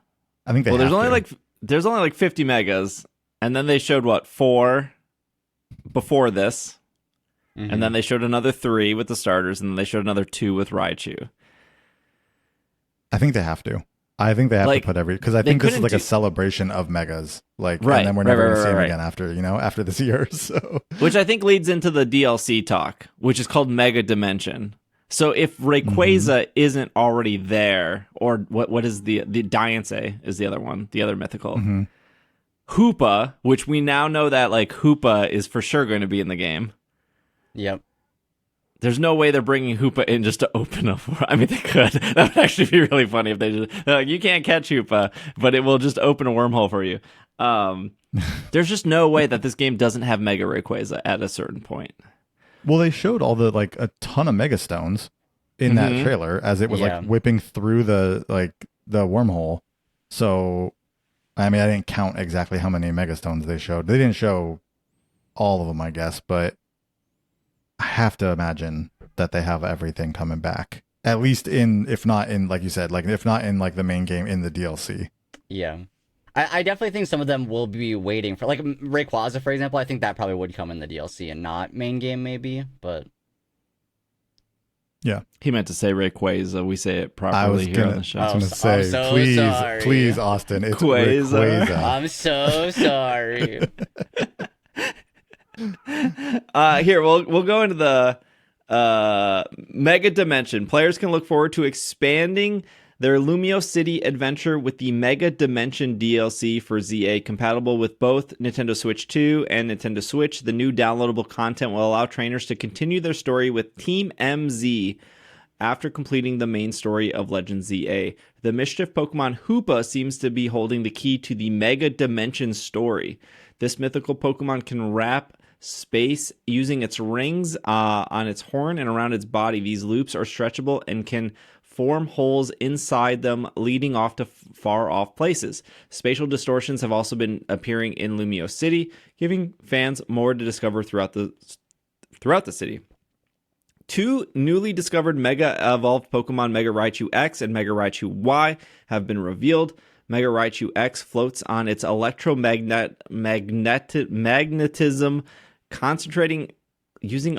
I think they Well, there's have only to. like 50 megas, and then they showed 4 before this. Mm-hmm. And then they showed another 3 with the starters, and then they showed another 2 with Raichu. I think they have to. I think they have Like, to put every, because I they think this is couldn't like a do- celebration of megas. Like, Right, and then we're right, never right, going to see right, them right. again after this year. So Which I think leads into the DLC talk, which is called Mega Dimension. So if Rayquaza isn't already there, or what is the Diancie is the other one, the other mythical. Mm-hmm. Hoopa, which we now know that like Hoopa is for sure going to be in the game. Yep. There's no way they're bringing Hoopa in just to open up. I mean, they could. That would actually be really funny if they just like, you can't catch Hoopa, but it will just open a wormhole for you. There's just no way that this game doesn't have Mega Rayquaza at a certain point. Well, they showed all the like a ton of Mega Stones in that trailer as it was like whipping through the wormhole. So, I mean, I didn't count exactly how many Mega Stones they showed. They didn't show all of them, I guess, but I have to imagine that they have everything coming back. At least if not in, like you said, like if not in like the main game, in the DLC. Yeah. I definitely think some of them will be waiting for, like Rayquaza, for example. I think that probably would come in the DLC and not main game, maybe. But yeah, he meant to say Rayquaza. We say it properly here on the show. I was going to say, please, Austin, it's Rayquaza. I'm so sorry. Here, we'll go into the Mega Dimension. Players can look forward to expanding their Lumio City adventure with the Mega Dimension DLC for ZA, compatible with both Nintendo Switch 2 and Nintendo Switch. The new downloadable content will allow trainers to continue their story with Team MZ after completing the main story of Legend ZA. The mischief Pokemon Hoopa seems to be holding the key to the Mega Dimension story. This mythical Pokemon can wrap space using its rings on its horn and around its body. These loops are stretchable and can form holes inside them, leading off to far off places. Spatial distortions have also been appearing in Lumio City, giving fans more to discover throughout the city. Two newly discovered Mega Evolved Pokemon, Mega Raichu X and Mega Raichu Y, have been revealed. Mega Raichu X floats on its magnetism, using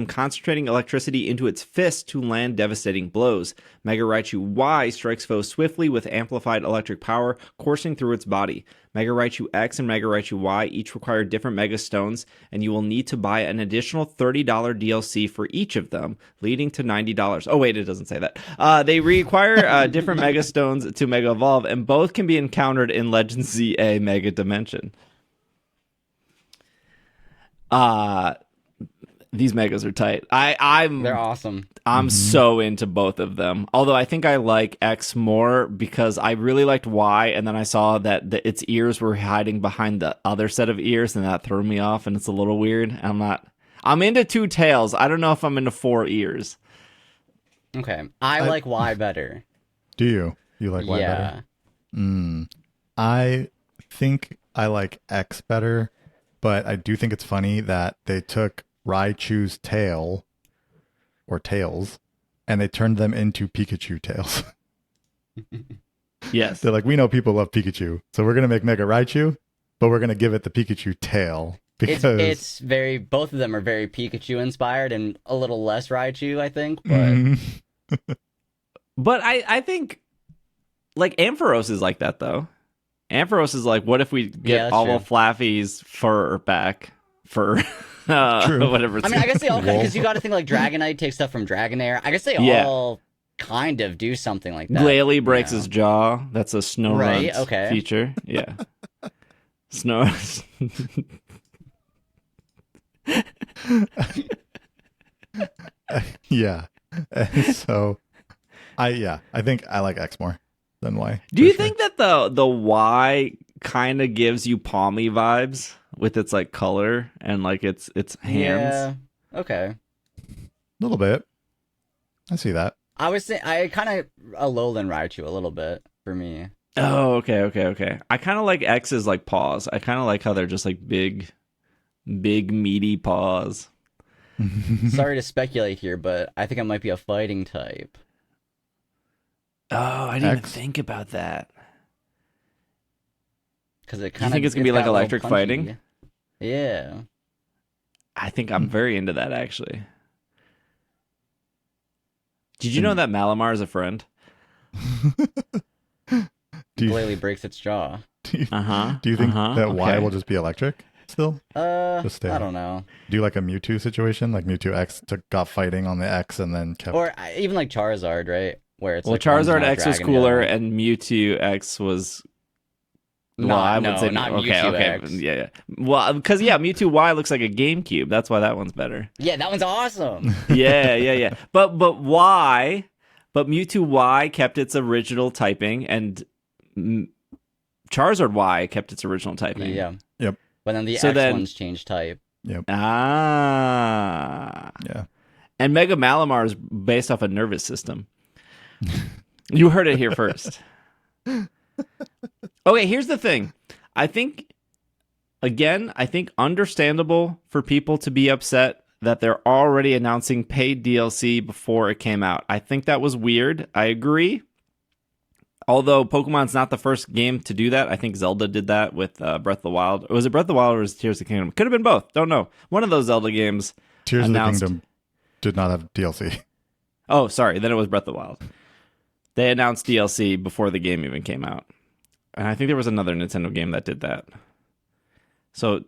concentrating electricity into its fist to land devastating blows. Mega Raichu Y strikes foes swiftly with amplified electric power coursing through its body. Mega Raichu X and Mega Raichu Y each require different Mega Stones, and you will need to buy an additional $30 DLC for each of them, leading to $90. Oh wait, it doesn't say that. They require different Mega Stones to Mega Evolve, and both can be encountered in Legend ZA Mega Dimension. These Megas are tight. They're awesome. I'm so into both of them. Although I think I like X more because I really liked Y, and then I saw that its ears were hiding behind the other set of ears, and that threw me off, and it's a little weird. I'm into two tails. I don't know if I'm into four ears. Okay. I like Y better. Do you? You like Y better? I think I like X better, but I do think it's funny that they took Raichu's tail or tails and they turned them into Pikachu tails. Yes. They're like, we know people love Pikachu, so we're going to make Mega Raichu, but we're going to give it the Pikachu tail. Because it's very, both of them are very Pikachu inspired and a little less Raichu, I think. But but I think like Ampharos is like that though. Ampharos is like, what if we get all of Flaffy's fur back? Fur. Whatever. I mean, I guess they all, because you got to think like Dragonite takes stuff from Dragonair. I guess they all kind of do something like that. Glalie breaks his jaw. That's a Snorunt feature. Yeah. Snow. Yeah. So, I think I like X more than Y. Do you think that the Y kind of gives you Palmy vibes with its like color and like its hands? Yeah. Okay. A little bit. I see that. I was saying I kind of Alolan Raichu a little bit for me. Oh, okay. I kind of like X's like paws. I kind of like how they're just like big meaty paws. Sorry to speculate here, but I think I might be a fighting type. Oh, I didn't even think about that. Because it kind of. You think it's gonna be like electric fighting? Yeah. I think I'm very into that actually. Did you know that Malamar is a friend? Glalie breaks its jaw. Do you think that Y will just be electric? still? Just stay I on. don't know. Do like a Mewtwo situation, like Mewtwo X got fighting on the X and then kept. Or even like Charizard, right? Where it's Well, like one's Charizard now X was dragon, the cooler, other one- and Mewtwo X was. Well, Not- I would no, say not okay, Mewtwo okay, X. yeah. Well, because Mewtwo Y looks like a GameCube. That's why that one's better. Yeah, that one's awesome. Yeah. But Y, but Mewtwo Y kept its original typing, and Charizard Y kept its original typing. Yeah. Yep. But then the So X then- ones changed type. Ah. Yeah. And Mega Malamar is based off a nervous system. You heard it here first. Okay, here's the thing. I think understandable for people to be upset that they're already announcing paid DLC before it came out. I think that was weird. I agree. Although Pokemon's not the first game to do that. I think Zelda did that with Breath of the Wild. Was it Breath of the Wild or was it Tears of the Kingdom? Could have been both. Don't know. One of those Zelda games. Tears announced- of the Kingdom did not have DLC. Oh, sorry. Then it was Breath of the Wild. They announced DLC before the game even came out. And I think there was another Nintendo game that did that. So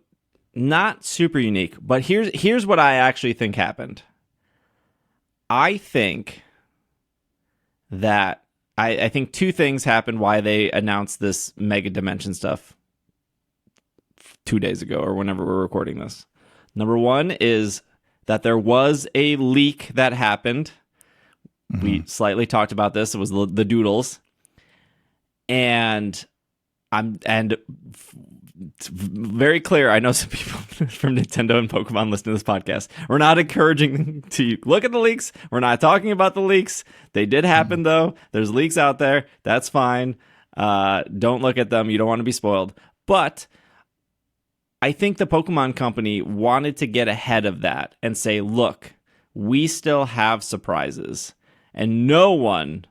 not super unique. But here's what I actually think happened. I think that I think two things happened why they announced this Mega Dimension stuff 2 days ago or whenever we're recording this. Number one is that there was a leak that happened. We slightly talked about this. It was the doodles. And very clear. I know some people from Nintendo and Pokemon listen to this podcast. We're not encouraging to look at the leaks. We're not talking about the leaks. They did happen though. There's leaks out there. That's fine. Don't look at them. You don't want to be spoiled. But I think the Pokemon Company wanted to get ahead of that and say, look, we still have surprises. And no one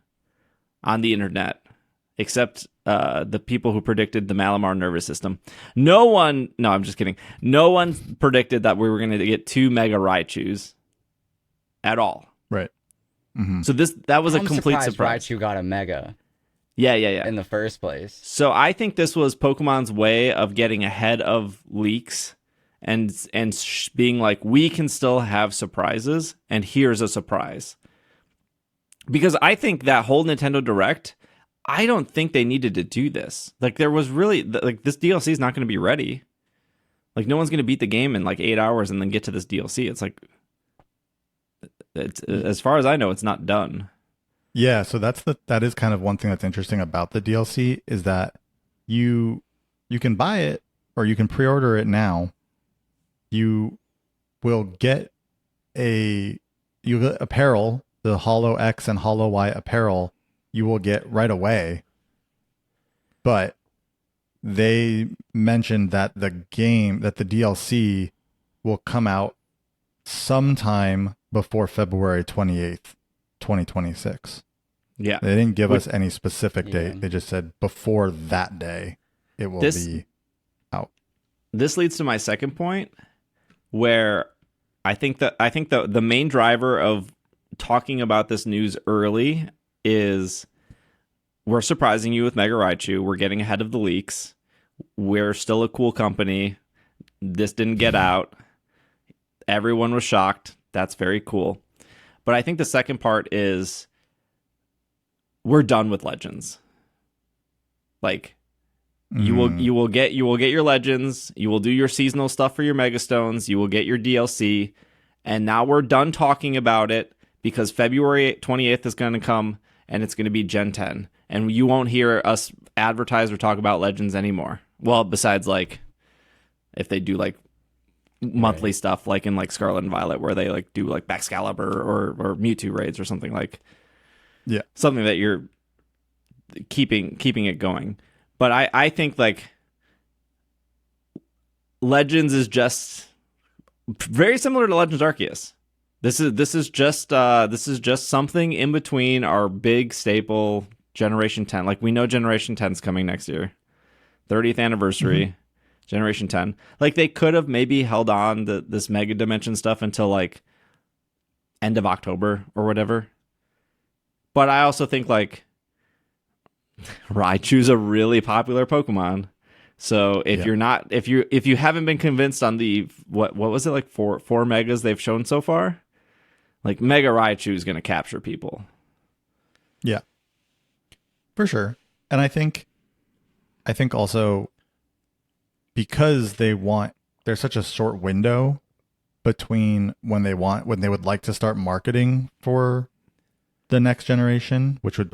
on the internet, except the people who predicted the Malamar nervous system, no, I'm just kidding. No one predicted that we were going to get 2 Mega Raichus at all. Right. So that was a complete surprise. Raichu got a Mega Yeah. in the first place. So I think this was Pokemon's way of getting ahead of leaks and being like, we can still have surprises, and here's a surprise. Because I think that whole Nintendo Direct, I don't think they needed to do this. Like, there was really, like, this DLC is not going to be ready. Like, no one's going to beat the game in like 8 hours and then get to this DLC. It's like, as far as I know, it's not done. Yeah, so that is kind of one thing that's interesting about the DLC is that you can buy it or you can pre-order it now. You will get apparel, the Holo X and Holo Y apparel you will get right away. But they mentioned that the DLC will come out sometime before February 28th, 2026. Yeah. They didn't give us any specific date. Yeah. They just said before that day it will be out. This leads to my second point, where I think the main driver of talking about this news early is we're surprising you with Mega Raichu. We're getting ahead of the leaks. We're still a cool company. This didn't get out. Everyone was shocked. That's very cool. But I think the second part is we're done with Legends. Like, you will get your Legends, you will do your seasonal stuff for your Mega Stones, you will get your DLC, and now we're done talking about it because February 28th is going to come and it's going to be Gen 10, and you won't hear us advertise or talk about Legends anymore. Well, besides like if they do like monthly stuff like in like Scarlet and Violet where they like do like Baxcalibur or Mewtwo raids or something like something that you're keeping it going. But I think like Legends is just very similar to Legends Arceus. This is just something in between our big staple Generation 10. Like, we know Generation 10 is coming next year. 30th anniversary, Generation 10. Like, they could have maybe held on to this Mega Dimension stuff until like end of October or whatever. But I also think like Raichu's a really popular Pokemon. So if you're not, if you haven't been convinced on the what was it, like four megas they've shown so far, like Mega Raichu is going to capture people. Yeah, for sure. And I think also because there's such a short window between when they would like to start marketing for the next generation, which would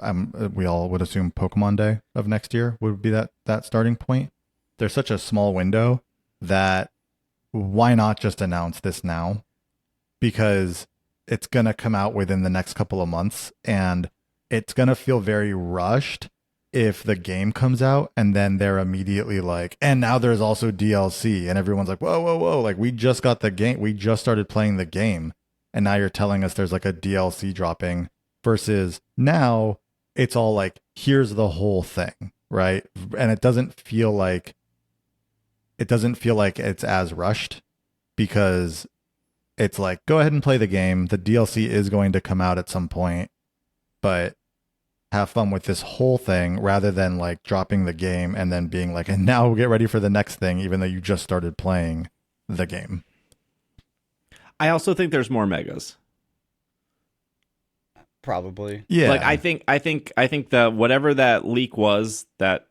we all would assume Pokemon Day of next year would be that starting point. There's such a small window that why not just announce this now? Because it's going to come out within the next couple of months, and it's going to feel very rushed if the game comes out and then they're immediately like, and now there's also DLC, and everyone's like, whoa, like we just got the game, we just started playing the game, and now you're telling us there's like a DLC dropping, versus now it's all like, here's the whole thing, right? And it doesn't feel like it's as rushed, because it's like, go ahead and play the game. The DLC is going to come out at some point, but have fun with this whole thing, rather than like dropping the game and then being like, and now get ready for the next thing, even though you just started playing the game. I also think there's more megas. Probably. Yeah. Like I think the whatever that leak was, that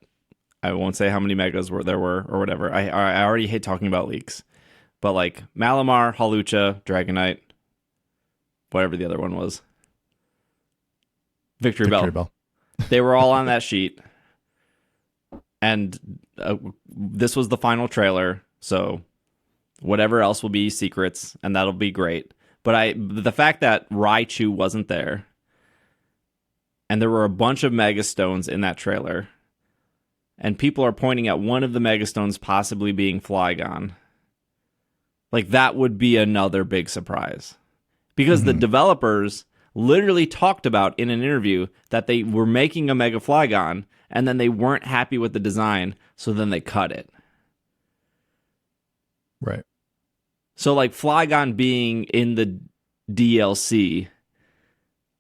I won't say how many megas there were or whatever. I already hate talking about leaks. But like Malamar, Hawlucha, Dragonite, whatever the other one was. Victory Bell. They were all on that sheet. And this was the final trailer, so whatever else will be secrets, and that'll be great. But the fact that Raichu wasn't there, and there were a bunch of Megastones in that trailer, and people are pointing at one of the Megastones possibly being Flygon, like that would be another big surprise. Because the developers literally talked about in an interview that they were making a Mega Flygon, and then they weren't happy with the design, so then they cut it. Right. So like Flygon being in the DLC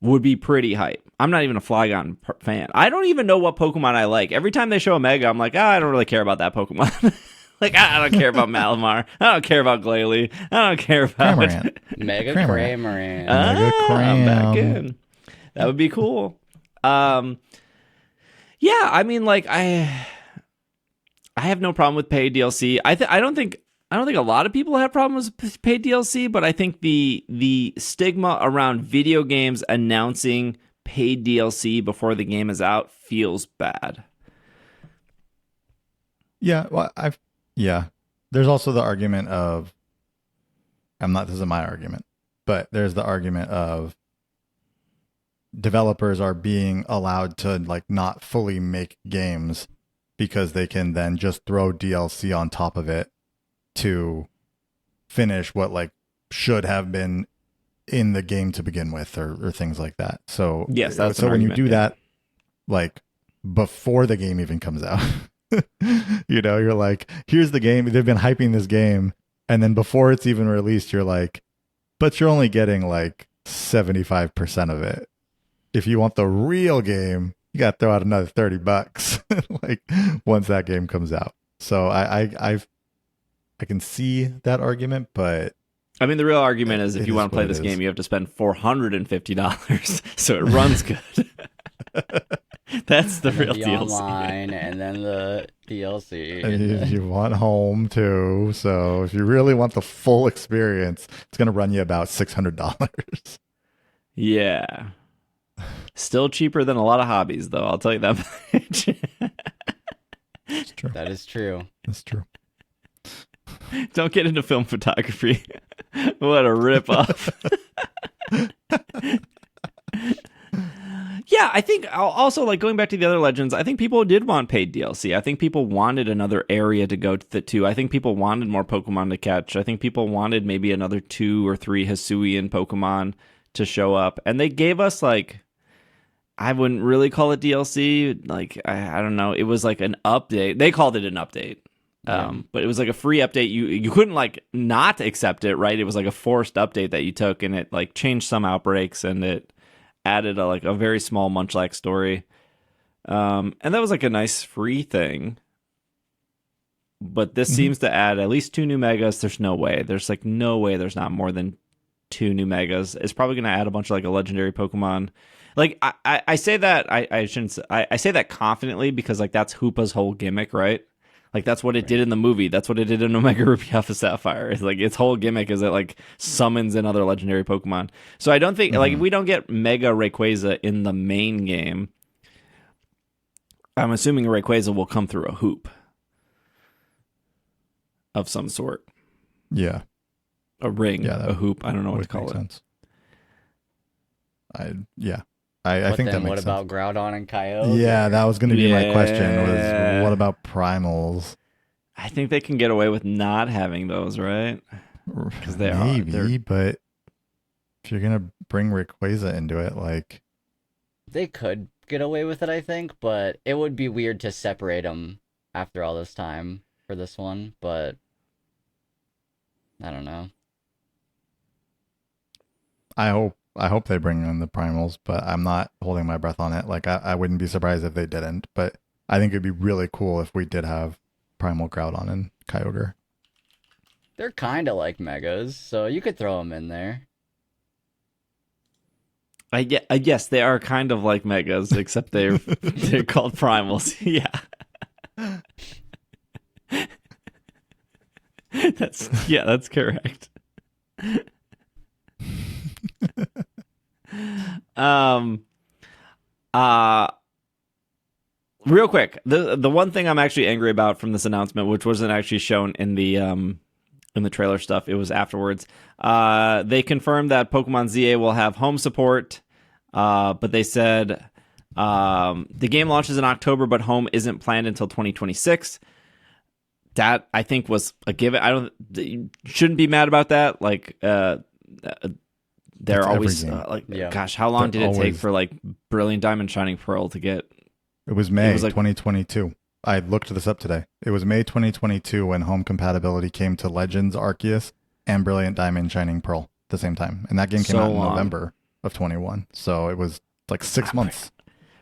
would be pretty hype. I'm not even a Flygon fan. I don't even know what Pokemon I like. Every time they show a Mega, I'm like, I don't really care about that Pokemon. Like, I don't care about Malamar. I don't care about Glalie. I don't care about Mega Cramorant. Mega I'm back in. That would be cool. Yeah, I mean, like, I have no problem with paid DLC. I don't think a lot of people have problems with paid DLC, but I think the stigma around video games announcing paid DLC before the game is out feels bad. Yeah, well, there's also the argument of, this isn't my argument, but there's the argument of developers are being allowed to like not fully make games because they can then just throw DLC on top of it to finish what like should have been in the game to begin with, or things like that. So yes, that's so when argument, you do that, like before the game even comes out, you're like, here's the game. They've been hyping this game, and then before it's even released, you're like, but you're only getting like 75% of it. If you want the real game, you got to throw out another $30 like once that game comes out. So I can see that argument, but I mean, the real argument is if you want to play this game, you have to spend $450 so it runs good. That's the real DLC. Online, and then the DLC. And you want home too. So if you really want the full experience, it's going to run you about $600. Yeah. Still cheaper than a lot of hobbies, though. I'll tell you that much. It's true. That is true. That's true. Don't get into film photography. What a ripoff. Yeah, I think also, like, going back to the other Legends, I think people did want paid DLC. I think people wanted another area to go to. I think people wanted more Pokemon to catch. I think people wanted maybe another 2 or 3 Hisuian Pokemon to show up. And they gave us, like, I wouldn't really call it DLC. Like, I don't know. It was like an update. They called it an update. But it was like a free update. You couldn't like not accept it, right? It was like a forced update that you took, and it like changed some outbreaks, and it added a very small Munchlax story. And that was like a nice free thing. but this seems to add at least 2 new megas. There's no way. There's like no way there's not more than 2 new megas. It's probably going to add a bunch of like a legendary Pokemon. Like I say that I shouldn't say, I say that confidently because like that's Hoopa's whole gimmick, right? Like that's what it did in the movie. That's what it did in Omega Ruby Alpha Sapphire. It's like its whole gimmick is it like summons in other legendary Pokemon. So I don't think like if we don't get Mega Rayquaza in the main game, I'm assuming Rayquaza will come through a hoop of some sort. Yeah. A ring, a hoop. I don't know what to call it. Sense. I think that makes sense. What about Groudon and Kyogre? Yeah, that was going to be my question. Was what about primals? I think they can get away with not having those, right? Because maybe, but if you're going to bring Rayquaza into it, like they could get away with it, I think, but it would be weird to separate them after all this time for this one. But I don't know. I hope they bring in the primals, but I'm not holding my breath on it. Like I wouldn't be surprised if they didn't, but I think it'd be really cool if we did have primal Groudon and Kyogre. They're kind of like megas, so you could throw them in there. Yes, they are kind of like megas, except they're called primals. Yeah. That's correct. Real quick, the one thing I'm actually angry about from this announcement, which wasn't actually shown in the trailer stuff, it was afterwards. They confirmed that Pokemon ZA will have home support, but they said the game launches in October, but home isn't planned until 2026. That I think was a given. You shouldn't be mad about that. Like, they're always gosh, how long did it take for like Brilliant Diamond Shining Pearl to get? It was May 2022. I looked this up today. It was May 2022 when home compatibility came to Legends Arceus and Brilliant Diamond Shining Pearl at the same time, and that game came out in November of 21. So it was like 6 months.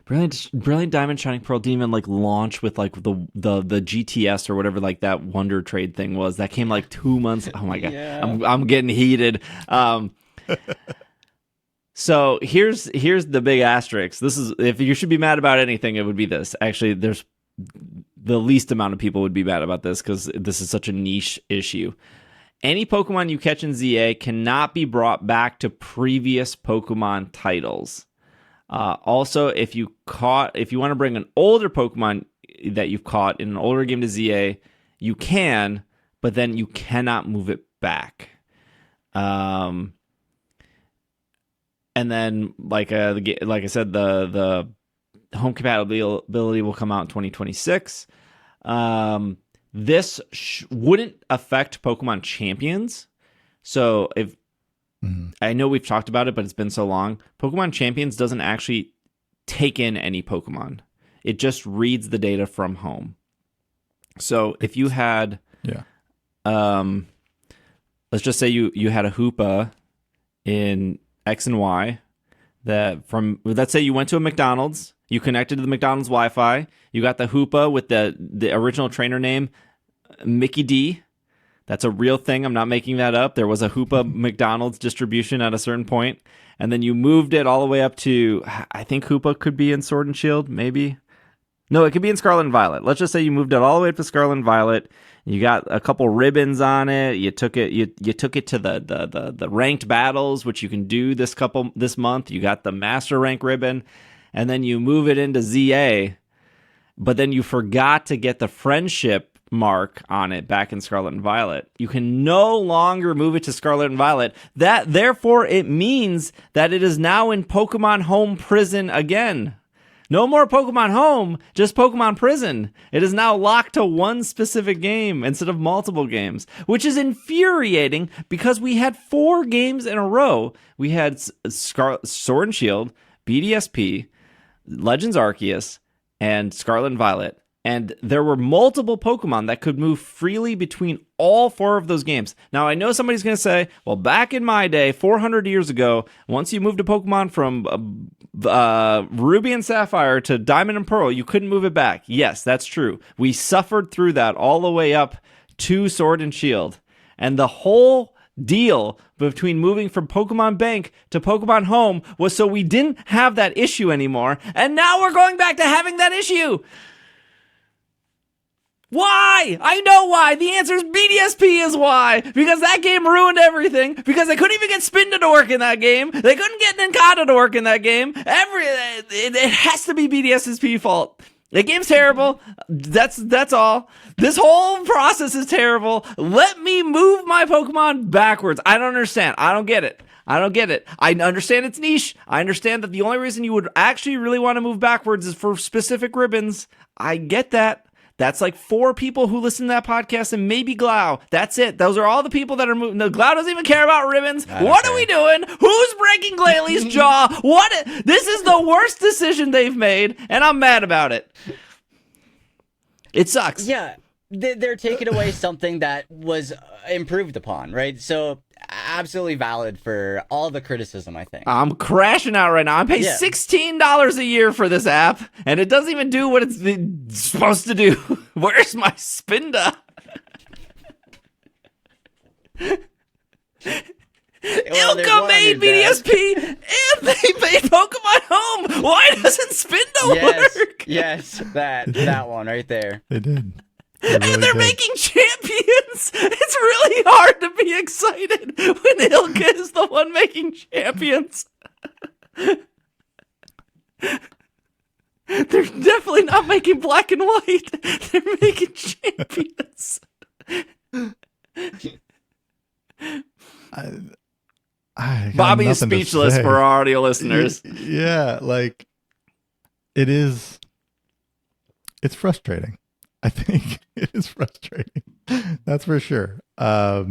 Brilliant Diamond Shining Pearl didn't even like launch with like the GTS or whatever like that Wonder Trade thing was. That came like 2 months. Oh my god, yeah. I'm getting heated. So here's the big asterisk. This is, if you should be mad about anything, it would be this. Actually, there's the least amount of people would be mad about this because this is such a niche issue. Any Pokemon you catch in ZA cannot be brought back to previous Pokemon titles. Also, if you want to bring an older Pokemon that you've caught in an older game to ZA, you can, but then you cannot move it back. And then, like I said, the home compatibility will come out in 2026. This wouldn't affect Pokemon Champions. So if I know we've talked about it, but it's been so long. Pokemon Champions doesn't actually take in any Pokemon. It just reads the data from home. So if you had, let's just say you had a Hoopa in X and Y let's say you went to a McDonald's, you connected to the McDonald's Wi-Fi, you got the Hoopa with the original trainer name, Mickey D. That's a real thing. I'm not making that up. There was a Hoopa McDonald's distribution at a certain point, and then you moved it all the way up to, I think Hoopa could be in Sword and Shield, maybe. No, it could be in Scarlet and Violet. Let's just say you moved it all the way up to Scarlet and Violet. You got a couple ribbons on it. You took it. You took it to the ranked battles, which you can do this month. You got the master rank ribbon, and then you move it into ZA. But then you forgot to get the friendship mark on it back in Scarlet and Violet. You can no longer move it to Scarlet and Violet. Therefore, it means that it is now in Pokemon Home Prison again. No more Pokemon Home, just Pokemon Prison. It is now locked to one specific game instead of multiple games, which is infuriating because we had 4 games in a row. We had Sword and Shield, BDSP, Legends Arceus, and Scarlet and Violet And there were multiple Pokemon that could move freely between all 4 of those games. Now, I know somebody's going to say, well, back in my day, 400 years ago, once you moved a Pokemon from Ruby and Sapphire to Diamond and Pearl, you couldn't move it back. Yes, that's true. We suffered through that all the way up to Sword and Shield. And the whole deal between moving from Pokemon Bank to Pokemon Home was so we didn't have that issue anymore. And now we're going back to having that issue. Why? I know why. The answer is BDSP is why. Because that game ruined everything. Because they couldn't even get Spinda to work in that game. They couldn't get Nincada to work in that game. It has to be BDSP fault. The game's terrible. That's all. This whole process is terrible. Let me move my Pokemon backwards. I don't understand. I don't get it. I understand it's niche. I understand that the only reason you would actually really want to move backwards is for specific ribbons. I get that. That's like 4 people who listen to that podcast and maybe Glau. That's it. Those are all the people that are moving. No, Glau doesn't even care about ribbons. What are we doing? Who's breaking Glalie jaw? What? This is the worst decision they've made, and I'm mad about it. It sucks. Yeah, they're taking away something that was improved upon, right? So absolutely valid for all the criticism, I think. I'm crashing out right now. I'm paying $16 a year for this app, and it doesn't even do what it's supposed to do. Where's my Spinda? Ilka made BDSP, and they made Pokemon Home. Why doesn't Spinda work? Yes, that one right there. They did. And they're making champions. It's really hard to be excited when Ilka is the one making champions. They're definitely not making black and white. They're making champions. Bobby is speechless for our audio listeners. Yeah, like it's frustrating. I think it is frustrating. That's for sure. I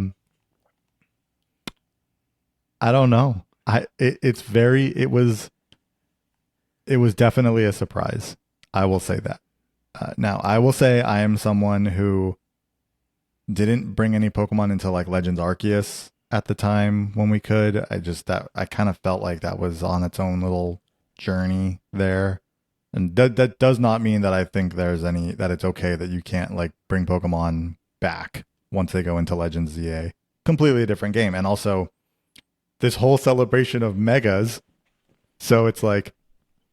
don't know. It was definitely a surprise. I will say that. Now, I will say I am someone who didn't bring any Pokemon into like Legends Arceus at the time when we could. I kind of felt like that was on its own little journey there. And that does not mean that I think that it's okay that you can't like bring Pokemon back once they go into Legends ZA. Completely different game. And also this whole celebration of megas. So it's like,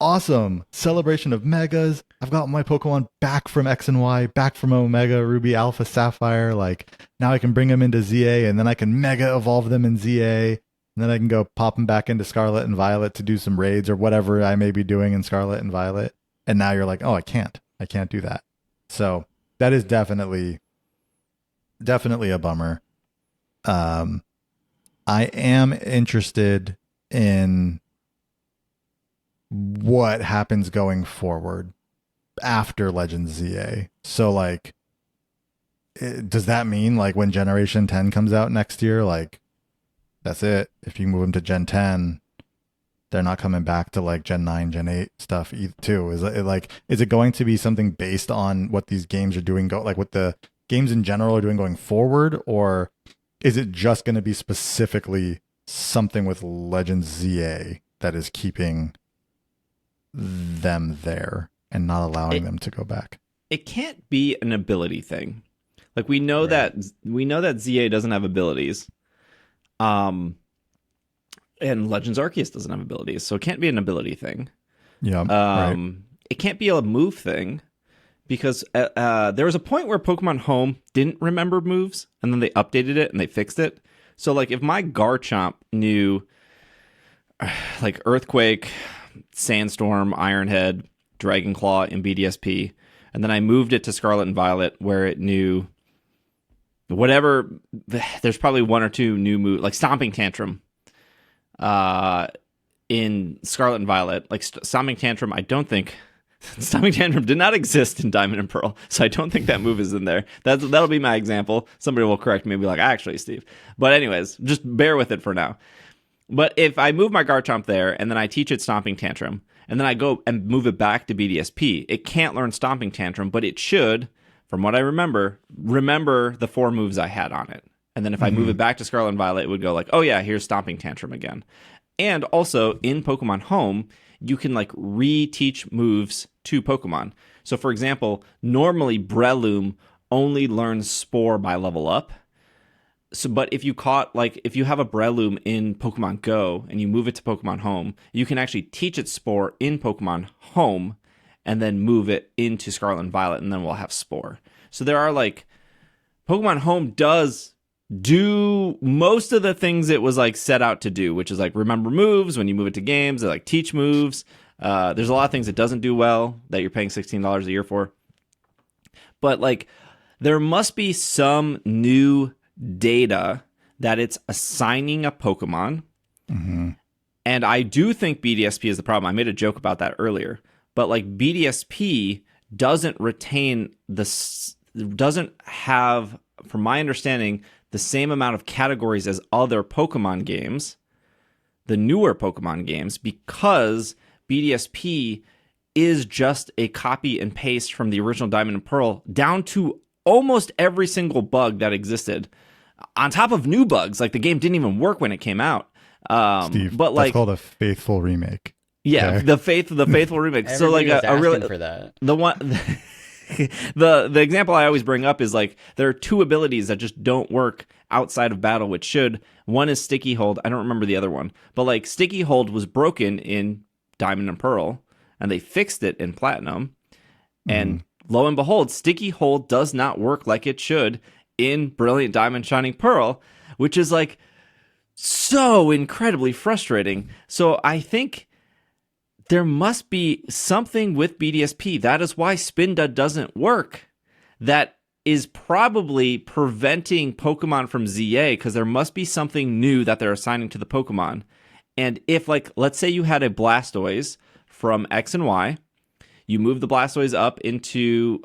awesome celebration of megas. I've got my Pokemon back from X and Y, back from Omega, Ruby, Alpha, Sapphire. Like now I can bring them into ZA and then I can mega evolve them in ZA. And then I can go pop them back into Scarlet and Violet to do some raids or whatever I may be doing in Scarlet and Violet. And now you're like, oh, I can't do that. So that is definitely a bummer. I am interested in what happens going forward after Legends ZA. So like, does that mean like when Generation 10 comes out next year, like, that's it? If you move them to Gen 10, they're not coming back to like Gen 9, Gen 8 stuff too. Is it going to be something based on what these games are doing, like what the games in general are doing going forward? Or is it just going to be specifically something with Legends ZA that is keeping them there and not allowing them to go back? It can't be an ability thing. Like we know that ZA doesn't have abilities. And Legends Arceus doesn't have abilities, so it can't be an ability thing. Yeah. Right. It can't be a move thing because there was a point where Pokemon Home didn't remember moves, and then they updated it and they fixed it. So, like, if my Garchomp knew, like, Earthquake, Sandstorm, Ironhead, Dragonclaw, and BDSP, and then I moved it to Scarlet and Violet where it knew whatever, there's probably 1 or 2 new moves, like Stomping Tantrum. In Scarlet and Violet, like Stomping Tantrum, I don't think Stomping Tantrum did not exist in Diamond and Pearl, so I don't think that move is in there. That'll be my example. Somebody will correct me and be like, actually, Steve. But anyways, just bear with it for now. But if I move my Garchomp there and then I teach it Stomping Tantrum and then I go and move it back to BDSP, it can't learn Stomping Tantrum, but it should, from what I remember the 4 moves I had on it. And then if I move it back to Scarlet and Violet, it would go like, oh yeah, here's Stomping Tantrum again. And also in Pokemon Home, you can like reteach moves to Pokemon. So for example, normally Breloom only learns Spore by level up. So, but if you have a Breloom in Pokemon Go and you move it to Pokemon Home, you can actually teach it Spore in Pokemon Home and then move it into Scarlet and Violet, and then we'll have Spore. So there are like, Pokemon Home does do most of the things it was like set out to do, which is like remember moves when you move it to games, like teach moves. There's a lot of things it doesn't do well that you're paying $16 a year for. But like, there must be some new data that it's assigning a Pokemon. And I do think BDSP is the problem. I made a joke about that earlier, but like BDSP doesn't have, from my understanding, the same amount of categories as other Pokemon games, the newer Pokemon games, because BDSP is just a copy and paste from the original Diamond and Pearl down to almost every single bug that existed, on top of new bugs. Like the game didn't even work when it came out. Steve, but like, that's called a faithful remake. Yeah, okay? the faithful remake. So like a really for that. The one. The example I always bring up is like there are 2 abilities that just don't work outside of battle, which should. One is Sticky Hold. I don't remember the other one, but like Sticky Hold was broken in Diamond and Pearl, and they fixed it in Platinum. And lo and behold, Sticky Hold does not work like it should in Brilliant Diamond Shining Pearl, which is like so incredibly frustrating. So I think there must be something with BDSP. That is why Spinda doesn't work. That is probably preventing Pokemon from ZA, because there must be something new that they're assigning to the Pokemon. And if, like, let's say you had a Blastoise from X and Y, you move the Blastoise up into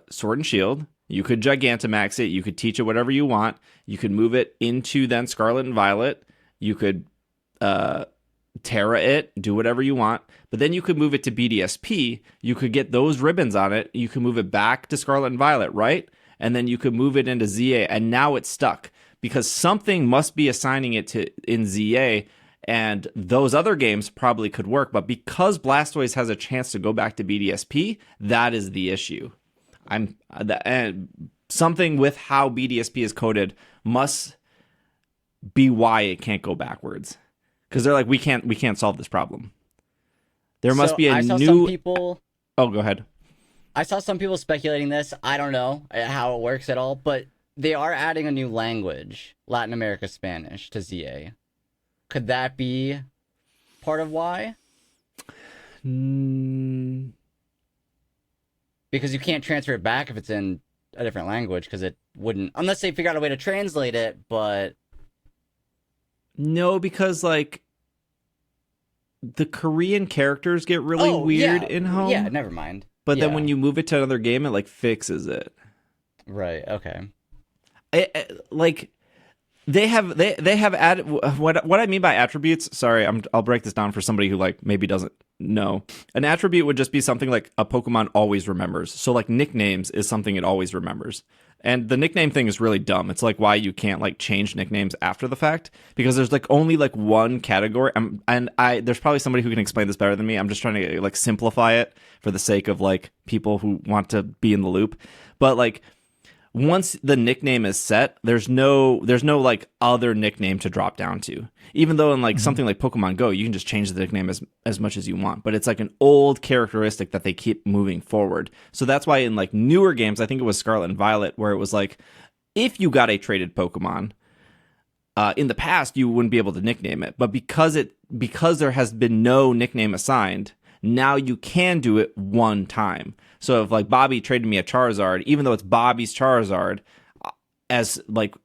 Sword and Shield, you could Gigantamax it, you could teach it whatever you want, you could move it into then Scarlet and Violet, you could Terra it, do whatever you want, but then you could move it to BDSP, you could get those ribbons on it, you can move it back to Scarlet and Violet, right? And then you could move it into ZA, and now it's stuck, because something must be assigning it to in ZA, and those other games probably could work, but because Blastoise has a chance to go back to BDSP, that is the issue. And something with how BDSP is coded must be why it can't go backwards. Because they're like, we can't solve this problem. There must be a new. Some people. Oh, go ahead. I saw some people speculating this. I don't know how it works at all, but they are adding a new language, Latin America Spanish, to ZA. Could that be part of why? Because you can't transfer it back if it's in a different language, because it wouldn't, unless they figure out a way to translate it. But no, because like the Korean characters get really weird in Home. Yeah, never mind. But then when you move it to another game, it like fixes it. Right. Okay. Like they have added what I mean by attributes. Sorry, I'll break this down for somebody who like maybe doesn't know. An attribute would just be something like a Pokemon always remembers. So like nicknames is something it always remembers. And the nickname thing is really dumb. It's like why you can't like change nicknames after the fact, because there's like only like one category. There's probably somebody who can explain this better than me. I'm just trying to like simplify it for the sake of like people who want to be in the loop. But like once the nickname is set, there's no like other nickname to drop down to. Even though in like something like Pokemon Go, you can just change the nickname as much as you want. But it's like an old characteristic that they keep moving forward. So that's why in like newer games, I think it was Scarlet and Violet, where it was like, if you got a traded Pokemon, in the past you wouldn't be able to nickname it. But because there has been no nickname assigned, now you can do it one time. So if like Bobby traded me a Charizard, even though it's Bobby's Charizard, as like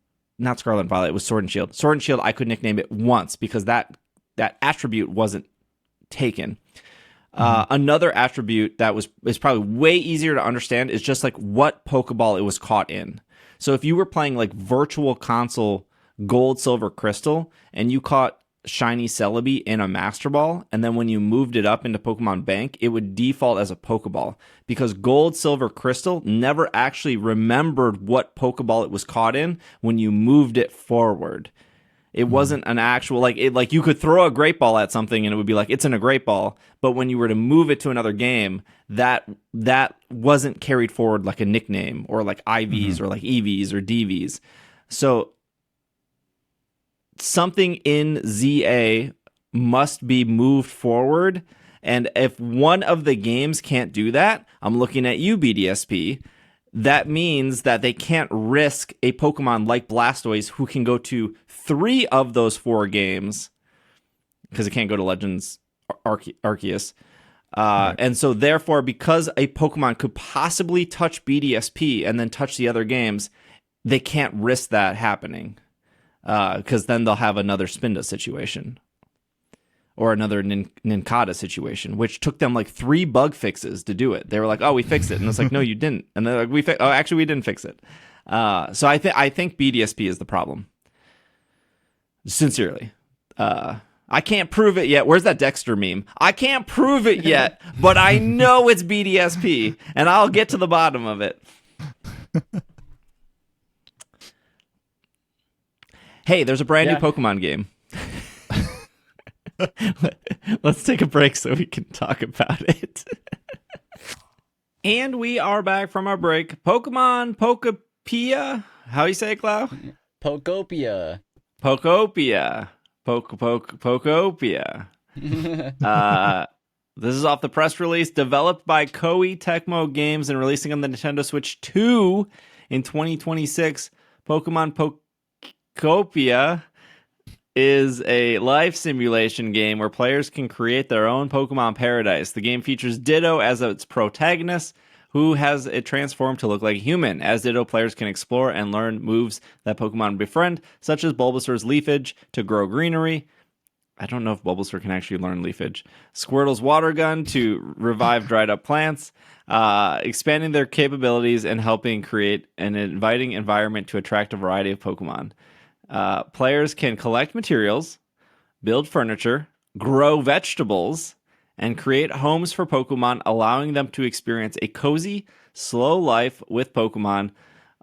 not Scarlet and Violet, it was Sword and Shield. Sword and Shield, I could nickname it once because that attribute wasn't taken. Another attribute that is probably way easier to understand is just like what Pokeball it was caught in. So if you were playing like Virtual Console Gold, Silver, Crystal, and you caught Shiny Celebi in a Master Ball, and then when you moved it up into Pokemon Bank, it would default as a Pokeball because Gold, Silver, Crystal never actually remembered what Pokeball it was caught in when you moved it forward. It wasn't an actual like you could throw a Great Ball at something and it would be like it's in a Great Ball, but when you were to move it to another game, that wasn't carried forward like a nickname or like IVs or like EVs or DVs. So something in ZA must be moved forward, and if one of the games can't do that, I'm looking at you, BDSP. That means that they can't risk a Pokemon like Blastoise who can go to 3 of those 4 games because it can't go to Legends Arceus. And so therefore, because a Pokemon could possibly touch BDSP and then touch the other games, they can't risk that happening. Because then they'll have another Spinda situation or another Nincada situation, which took them like 3 bug fixes to do it. They were like, "Oh, we fixed it," and it's like, "No, you didn't." And they're like, "Oh, actually, we didn't fix it." So I think BDSP is the problem. Sincerely, I can't prove it yet. Where's that Dexter meme? I can't prove it yet, but I know it's BDSP, and I'll get to the bottom of it. Hey, there's a brand new Pokemon game. Let's take a break so we can talk about it. And we are back from our break. Pokemon Pokopia. How you say it, Clau? Pokopia. Pokopia. Pokopia. This is off the press release. Developed by Koei Tecmo Games and releasing on the Nintendo Switch 2 in 2026. Pokemon Pokopia is a life simulation game where players can create their own Pokemon paradise. The game features Ditto as its protagonist, who has it transformed to look like a human. As Ditto, players can explore and learn moves that Pokemon befriend, such as Bulbasaur's Leafage to grow greenery. I don't know if Bulbasaur can actually learn Leafage. Squirtle's Water Gun to revive dried up plants, expanding their capabilities and helping create an inviting environment to attract a variety of Pokemon. Players can collect materials, build furniture, grow vegetables, and create homes for Pokemon, allowing them to experience a cozy, slow life with Pokemon,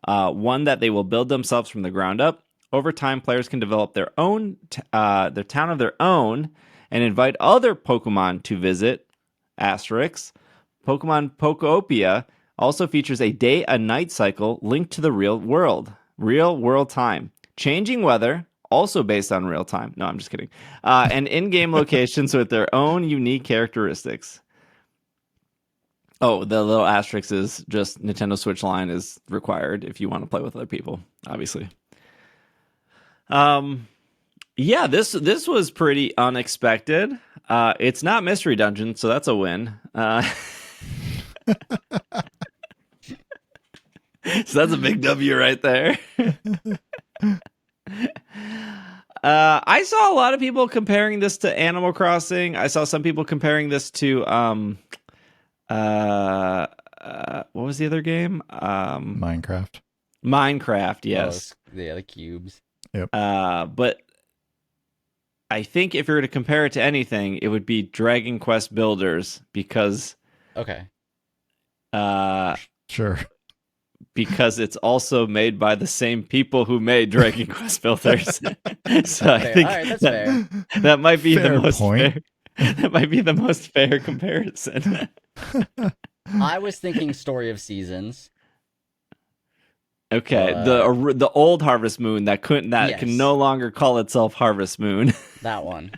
one that they will build themselves from the ground up. Over time, players can develop their own their town of their own and invite other Pokemon to visit. Asterix. Pokemon Pokopia also features a day and night cycle linked to the real world time. Changing weather, also based on real time. No, I'm just kidding. And in-game locations with their own unique characteristics. Oh, the little asterisk is just Nintendo Switch line is required if you want to play with other people, obviously. Yeah, this was pretty unexpected. It's not Mystery Dungeon, so that's a win. So that's a big W right there. I saw a lot of people comparing this to Animal Crossing. I saw some people comparing this to what was the other game? Minecraft. Minecraft, yes. Oh, yeah, the cubes. Yep. But I think if you were to compare it to anything, it would be Dragon Quest Builders because Okay. Sure. Because it's also made by the same people who made Dragon Quest Builders. So I Fair. think All right, that's fair. that might be Fair the most point. fair. That might be the most fair comparison. I was thinking Story of Seasons. Okay, the old Harvest Moon that Yes. can no longer call itself Harvest Moon. That one.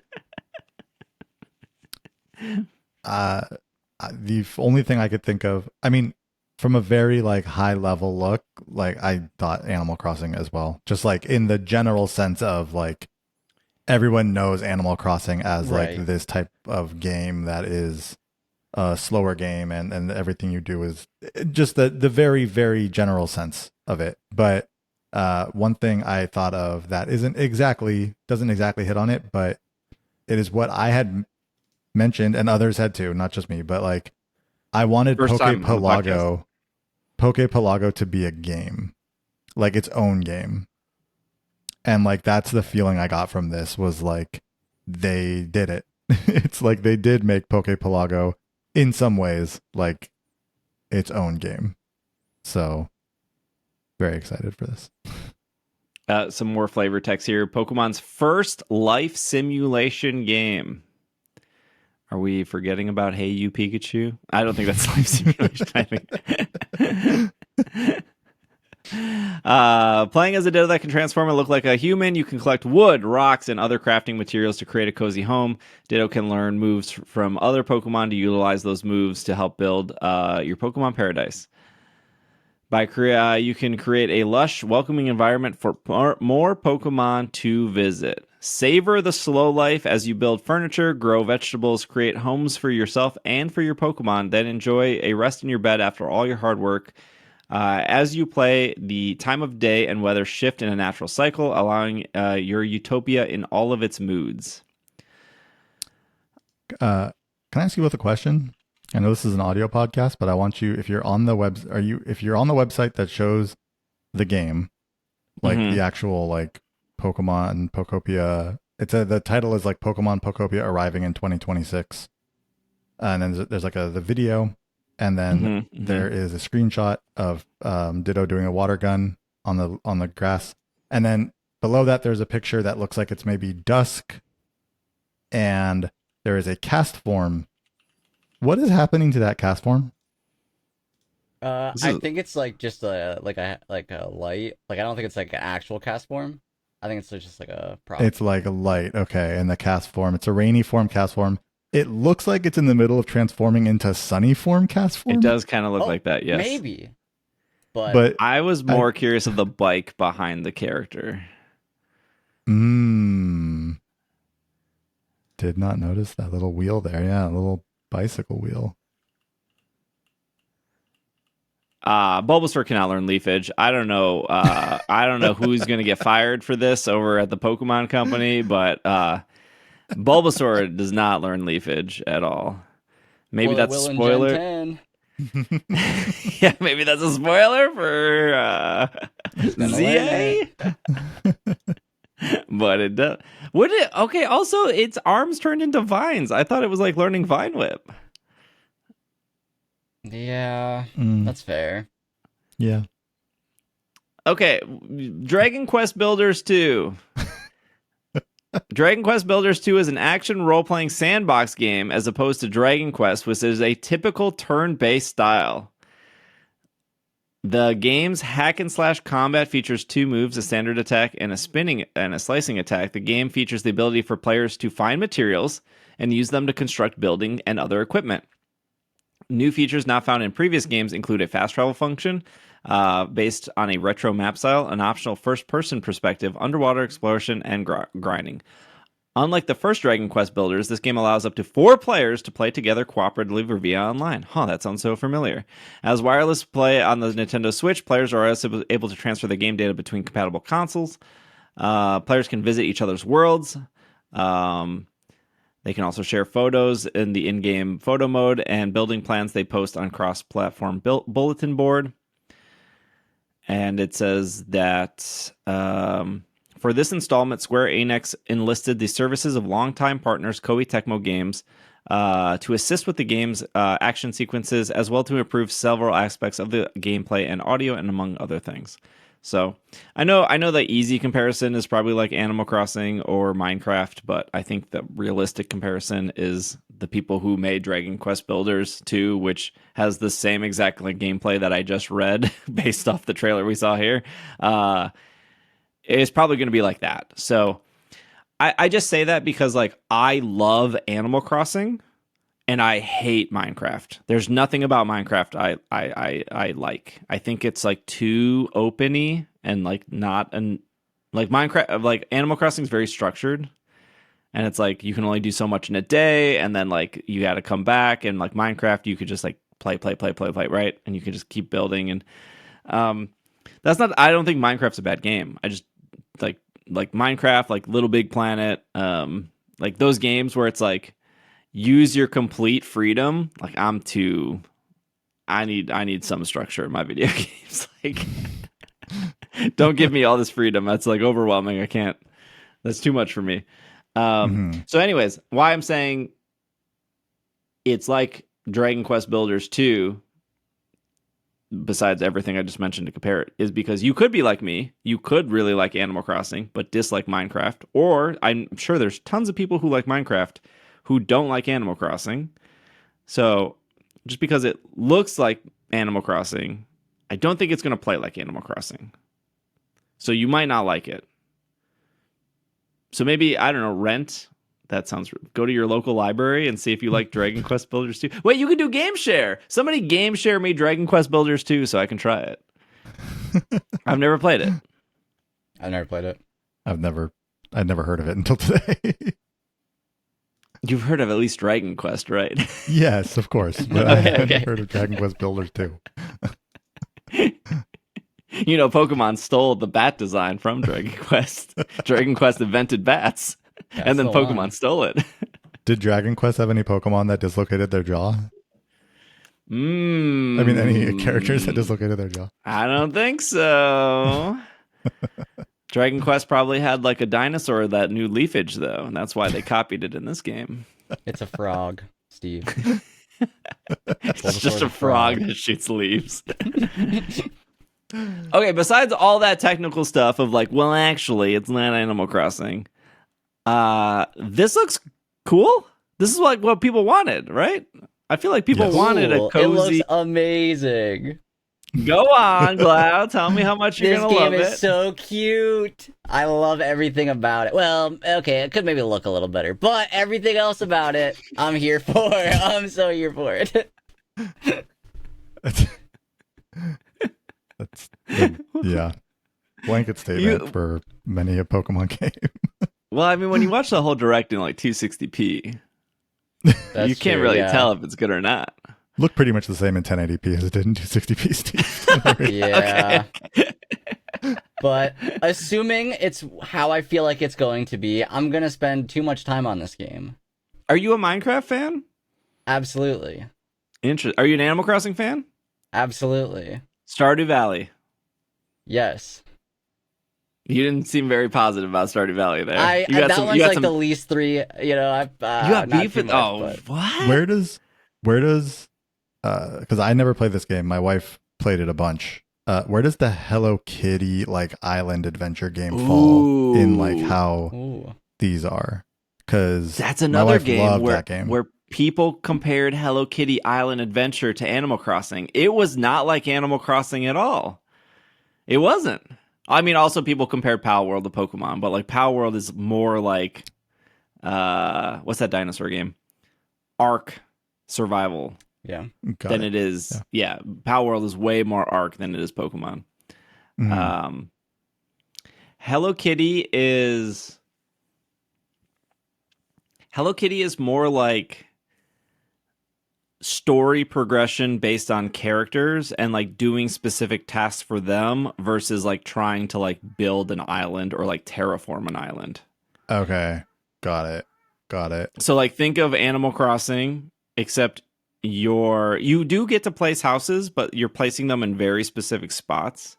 The only thing I could think of, I mean, from a very like high level look, like I thought Animal Crossing as well. Just like in the general sense of like everyone knows Animal Crossing as Right. like this type of game that is a slower game and everything you do is just the very, very general sense of it. But one thing I thought of that doesn't exactly hit on it, but it is what I had mentioned and others had too, not just me, but like I wanted Pokepelago to be a game, like its own game. And like that's the feeling I got from this was like they did it. It's like they did make Poképelago in some ways like its own game. So very excited for this. Some more flavor text here. Pokemon's first life simulation game. Are we forgetting about Hey You Pikachu? I don't think that's life simulation. I think. Playing as a Ditto that can transform and look like a human, you can collect wood, rocks, and other crafting materials to create a cozy home. Ditto can learn moves from other Pokemon to utilize those moves to help build your Pokemon paradise. You can create a lush, welcoming environment for more Pokemon to visit. Savor the slow life as you build furniture, grow vegetables, create homes for yourself and for your Pokemon, then enjoy a rest in your bed after all your hard work. As you play, the time of day and weather shift in a natural cycle, allowing your utopia in all of its moods. Can I ask you both a question? I know this is an audio podcast, but I want you, if you're on the if you're on the website that shows the game, like the actual like Pokemon Pokopia, the title is like Pokemon Pokopia arriving in 2026, and then there's like the video, and then there is a screenshot of Ditto doing a water gun on the grass, and then below that there's a picture that looks like it's maybe dusk, and there is a cast form. What is happening to that cast form? I think it's like just a light. Like I don't think it's like an actual cast form. I think it's just like a prop. It's like a light, okay, and the cast form. It's a rainy form cast form. It looks like it's in the middle of transforming into sunny form cast form. It does kind of look like that, yes. Maybe. But I was more curious of the bike behind the character. Did not notice that little wheel there. Yeah, a little bicycle wheel. Bulbasaur cannot learn Leafage. I don't know. I don't know who's going to get fired for this over at the Pokemon Company, but Bulbasaur does not learn Leafage at all. Maybe that's a spoiler. Yeah, maybe that's a spoiler for ZA. But it does. Would it? Okay. Also, its arms turned into vines. I thought it was like learning Vine Whip. Yeah, that's fair. Yeah. Okay, Dragon Quest Builders 2. Dragon Quest Builders 2 is an action role-playing sandbox game as opposed to Dragon Quest, which is a typical turn-based style. The game's hack and slash combat features two moves, a standard attack and a spinning and a slicing attack. The game features the ability for players to find materials and use them to construct building and other equipment. New features not found in previous games include a fast travel function based on a retro map style, an optional first-person perspective, underwater exploration, and grinding. Unlike the first Dragon Quest Builders, this game allows up to 4 players to play together cooperatively or via online. That sounds so familiar. As wireless play on the Nintendo Switch, players are also able to transfer the game data between compatible consoles. Players can visit each other's worlds. They can also share photos in the in-game photo mode and building plans they post on cross-platform bulletin board. And it says that for this installment, Square Enix enlisted the services of longtime partners Koei Tecmo Games to assist with the game's action sequences, as well to improve several aspects of the gameplay and audio, and among other things. So I know the easy comparison is probably like Animal Crossing or Minecraft, but I think the realistic comparison is the people who made Dragon Quest Builders 2, which has the same exact like gameplay that I just read based off the trailer we saw here. It's probably going to be like that. So I just say that because like I love Animal Crossing and I hate Minecraft. There's nothing about Minecraft I like. I think it's like too open-y and like not like Minecraft, like Animal Crossing is very structured, and it's like you can only do so much in a day, and then like you got to come back. And like Minecraft, you could just like play, right? And you can just keep building. And that's not. I don't think Minecraft's a bad game. I just like Minecraft, like Little Big Planet, like those games where it's like use your complete freedom. Like I need some structure in my video games. Like don't give me all this freedom. That's like overwhelming. I can't. That's too much for me. So anyways, why I'm saying it's like Dragon Quest Builders 2, besides everything I just mentioned to compare it, is because you could be like me. You could really like Animal Crossing, but dislike Minecraft. Or I'm sure there's tons of people who like Minecraft who don't like Animal Crossing. So just because it looks like Animal Crossing, I don't think it's going to play like Animal Crossing. So you might not like it. So maybe, I don't know, rent. That sounds... Go to your local library and see if you like Dragon Quest Builders 2. Wait, you can do Game Share. Somebody Game Share me Dragon Quest Builders 2 so I can try it. I've never played it. I've never played it. I'd never heard of it until today. You've heard of at least Dragon Quest, right? Yes, of course. But I hadn't heard of Dragon Quest Builders 2. You know, Pokemon stole the bat design from Dragon Quest. Dragon Quest invented bats, and then Pokemon stole it. Did Dragon Quest have any Pokemon that dislocated their jaw? I mean, any characters that dislocated their jaw? I don't think so. Dragon Quest probably had like a dinosaur that knew leafage, though, and that's why they copied it in this game. It's a frog, Steve. It's just a frog that shoots leaves. Okay, besides all that technical stuff of like, well, actually, it's not Animal Crossing. This looks cool. This is like what people wanted, right? I feel like people wanted a cozy. It looks amazing. Go on, Glau. Tell me how much you're gonna love it. This game is so cute. I love everything about it. Well, okay, it could maybe look a little better, but everything else about it, I'm here for. I'm so here for it. That's yeah, blanket statement for many a Pokemon game. Well, I mean, when you watch the whole direct in like 260p, you can't really tell if it's good or not. Looked pretty much the same in 1080p as it did in 260p, Steve. Yeah. But assuming it's how I feel like it's going to be, I'm going to spend too much time on this game. Are you a Minecraft fan? Absolutely. Are you an Animal Crossing fan? Absolutely. Stardew Valley. Yes. You didn't seem very positive about Stardew Valley there. That one's like the least three, you know, you got beef with... what? Where does... because I never played this game. My wife played it a bunch. Where does the Hello Kitty like island adventure game fall in like how these are? Because that's another game where people compared Hello Kitty Island Adventure to Animal Crossing. It was not like Animal Crossing at all. It wasn't. I mean, also people compared Power World to Pokemon, but like Power World is more like what's that dinosaur game? Ark survival. Yeah. Than it is. Yeah. Power World is way more Ark than it is Pokemon. Mm-hmm. Hello Kitty is more like story progression based on characters and like doing specific tasks for them versus like trying to like build an island or like terraform an island. Okay. Got it. So like think of Animal Crossing, except you do get to place houses, but you're placing them in very specific spots.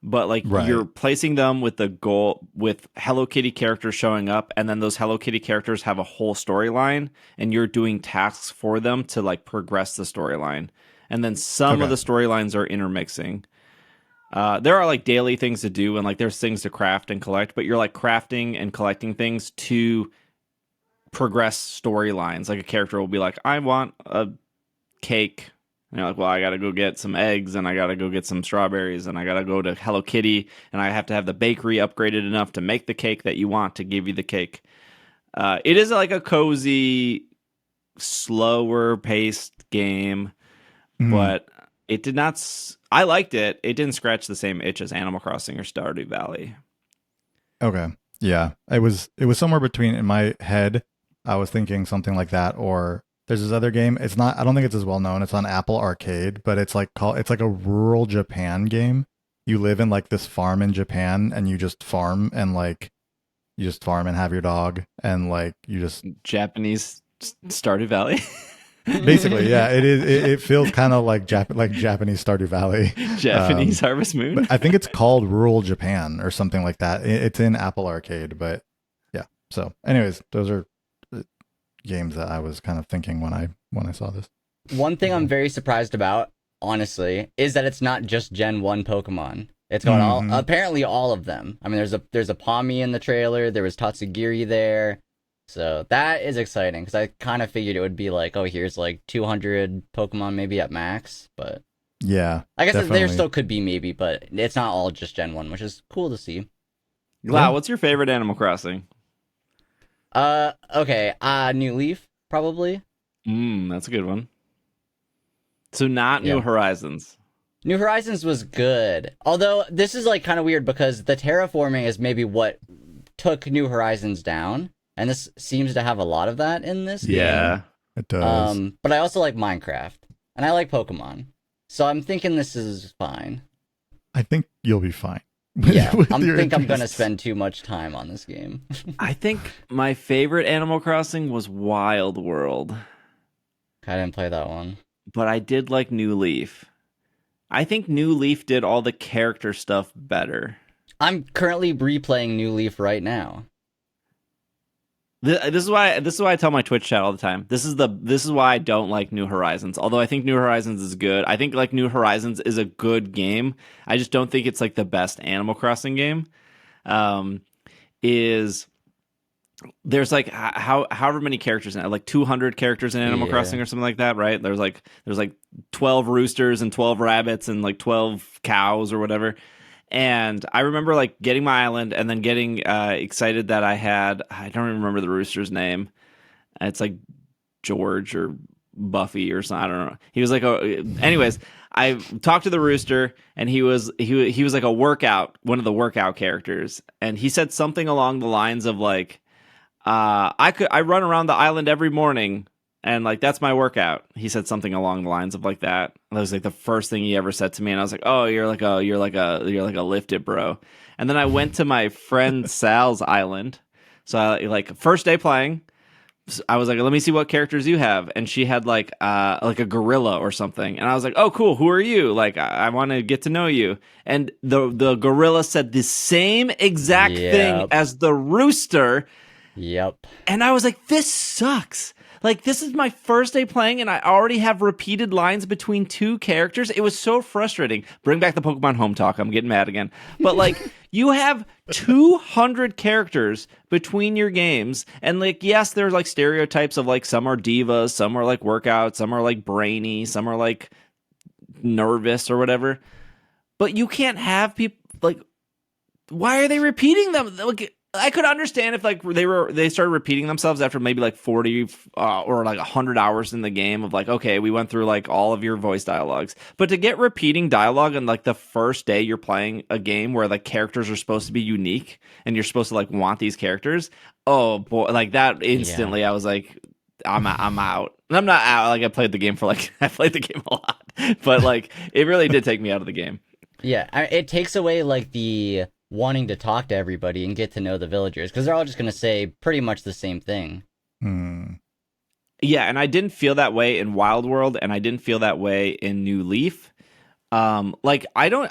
But like you're placing them with the goal with Hello Kitty characters showing up, and then those Hello Kitty characters have a whole storyline, and you're doing tasks for them to like progress the storyline. And then some of the storylines are intermixing. There are like daily things to do, and like there's things to craft and collect, but you're like crafting and collecting things to progress storylines. Like a character will be like, I want a cake. And you're like, well, I gotta go get some eggs, and I gotta go get some strawberries, and I gotta go to Hello Kitty, and I have to have the bakery upgraded enough to make the cake that you want to give you the cake. It is like a cozy, slower paced game, but it did not. I liked it. It didn't scratch the same itch as Animal Crossing or Stardew Valley. Okay, yeah, it was somewhere between. In my head, I was thinking something like that, or there's this other game. It's not. I don't think it's as well known. It's on Apple Arcade, but it's like a rural Japan game. You live in like this farm in Japan, and you just farm and have your dog, and like you just Japanese Stardew Valley. Basically, yeah. It is. It feels kind of like Japanese Stardew Valley. Japanese Harvest Moon. But I think it's called Rural Japan or something like that. It's in Apple Arcade, but yeah. So, anyways, those are games that I was kind of thinking when I saw this. One thing I'm very surprised about, honestly, is that it's not just Gen 1 Pokemon. It's got apparently all of them. I mean, there's a Pawmi in the trailer. There was Tatsugiri there. So that is exciting because I kind of figured it would be like, oh, here's like 200 Pokemon maybe at max. But yeah, I guess definitely. there still could be maybe, but it's not all just Gen 1, which is cool to see. Wow, what's your favorite Animal Crossing? Okay, New Leaf, probably. That's a good one. So not New Horizons. New Horizons was good. Although this is like kind of weird because the terraforming is maybe what took New Horizons down. And this seems to have a lot of that in this game. Yeah, it does. But I also like Minecraft. And I like Pokemon. So I'm thinking this is fine. I think you'll be fine. Yeah, I think I'm going to spend too much time on this game. I think my favorite Animal Crossing was Wild World. I didn't play that one. But I did like New Leaf. I think New Leaf did all the character stuff better. I'm currently replaying New Leaf right now. This is why I tell my Twitch chat all the time. This is why I don't like New Horizons. Although I think New Horizons is good. I think like New Horizons is a good game. I just don't think it's like the best Animal Crossing game. There's like however many characters in it, like 200 characters in Animal Crossing or something like that, right? There's like 12 roosters and 12 rabbits and like 12 cows or whatever. And I remember like getting my island and then getting excited that I don't even remember the rooster's name. It's like George or Buffy or something. I don't know. He was like, anyways, I talked to the rooster and he was like one of the workout characters. And he said something along the lines of like, I run around the island every morning and like that's my workout. He said something along the lines of like that. That was like the first thing he ever said to me, and I was like, "Oh, you're like a lift it, bro." And then I went to my friend Sal's island. So I like first day playing, I was like, "Let me see what characters you have," and she had like a gorilla or something, and I was like, "Oh, cool. Who are you? Like, I want to get to know you." And the gorilla said the same exact thing as the rooster. Yep. And I was like, "This sucks." Like, this is my first day playing, and I already have repeated lines between two characters. It was so frustrating. Bring back the Pokemon Home Talk. I'm getting mad again. But, like, you have 200 characters between your games. And, like, yes, there's, like, stereotypes of, like, some are divas, some are, like, workout, some are, like, brainy, some are, like, nervous or whatever. But you can't have people, like, why are they repeating them? Like, I could understand if like they started repeating themselves after maybe like 40 or like 100 hours in the game of like, okay, we went through like all of your voice dialogues. But to get repeating dialogue on like the first day you're playing a game where like characters are supposed to be unique and you're supposed to like want these characters, oh boy, like that instantly I was like, I'm out. And I'm not out. Like I played the game a lot, but like it really did take me out of the game. Yeah, it takes away like the wanting to talk to everybody and get to know the villagers because they're all just going to say pretty much the same thing. Yeah, and I didn't feel that way in Wild World, and I didn't feel that way in New Leaf. I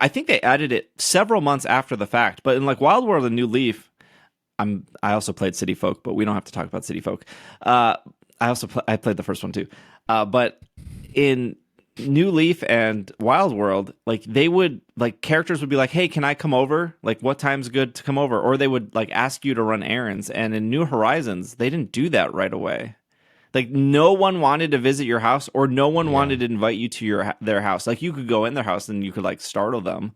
think they added it several months after the fact, but in like Wild World and New Leaf, I also played City Folk, but we don't have to talk about City Folk. I played the first one too, but in New Leaf and Wild World, like they would like characters would be like, "Hey, can I come over? Like, what time's good to come over?" Or they would like ask you to run errands. And in New Horizons, they didn't do that right away. Like, no one wanted to visit your house, or no one wanted to invite you to their house. Like, you could go in their house and you could like startle them.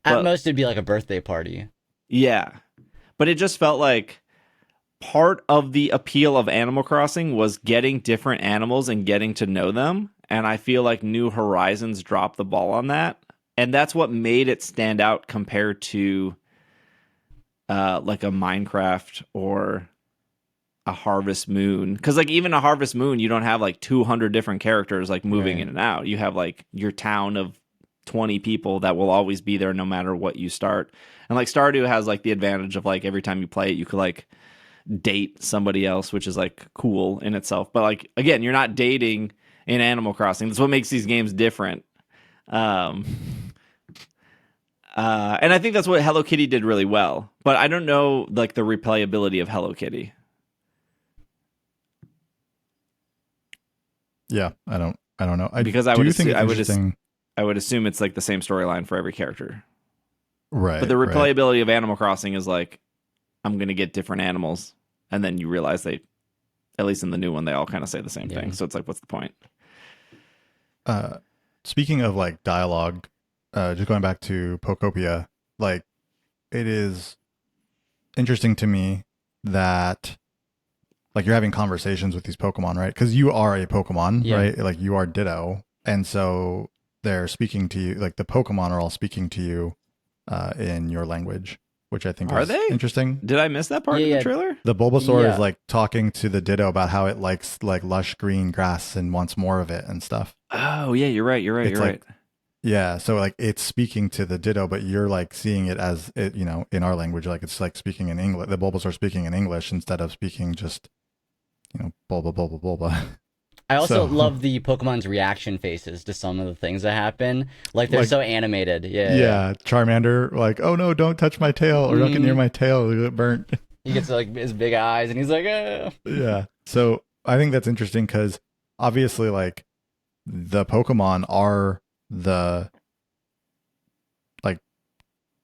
At most, it'd be like a birthday party. Yeah, but it just felt like part of the appeal of Animal Crossing was getting different animals and getting to know them. And I feel like New Horizons dropped the ball on that. And that's what made it stand out compared to like a Minecraft or a Harvest Moon. Because like even a Harvest Moon, you don't have like 200 different characters like moving in and out. You have like your town of 20 people that will always be there no matter what you start. And like Stardew has like the advantage of like every time you play it, you could like date somebody else, which is like cool in itself. But like, again, you're not dating in Animal Crossing. That's what makes these games different. And I think that's what Hello Kitty did really well. But I don't know like the replayability of Hello Kitty. Yeah, I don't know. Because I do would think it's I interesting. would assume it's like the same storyline for every character. Right. But the right. replayability of Animal Crossing is like, I'm going to get different animals. And then you realize they, at least in the new one, they all kind of say the same thing. So it's like, what's the point? Speaking of like dialogue, just going back to Pokopia, like it is interesting to me that like you're having conversations with these Pokemon, right? Because you are a Pokemon, right? Like you are Ditto. And so they're speaking to you, like the Pokemon are all speaking to you in your language, which I think is interesting. Did I miss that part in the trailer? The Bulbasaur is like talking to the Ditto about how it likes like lush green grass and wants more of it and stuff. Oh yeah, you're right. You're right. Yeah, so like it's speaking to the Ditto, but you're like seeing it as it, in our language, like it's like speaking in English. The Bulbasaur speaking in English instead of speaking just, bulba bulba bulba. I also love the Pokemon's reaction faces to some of the things that happen. Like they're so animated. Yeah. Charmander, like, oh no, don't touch my tail or don't get near my tail, it'll get burnt. He gets like his big eyes and he's like, Yeah. So I think that's interesting because obviously, like, the Pokemon are the like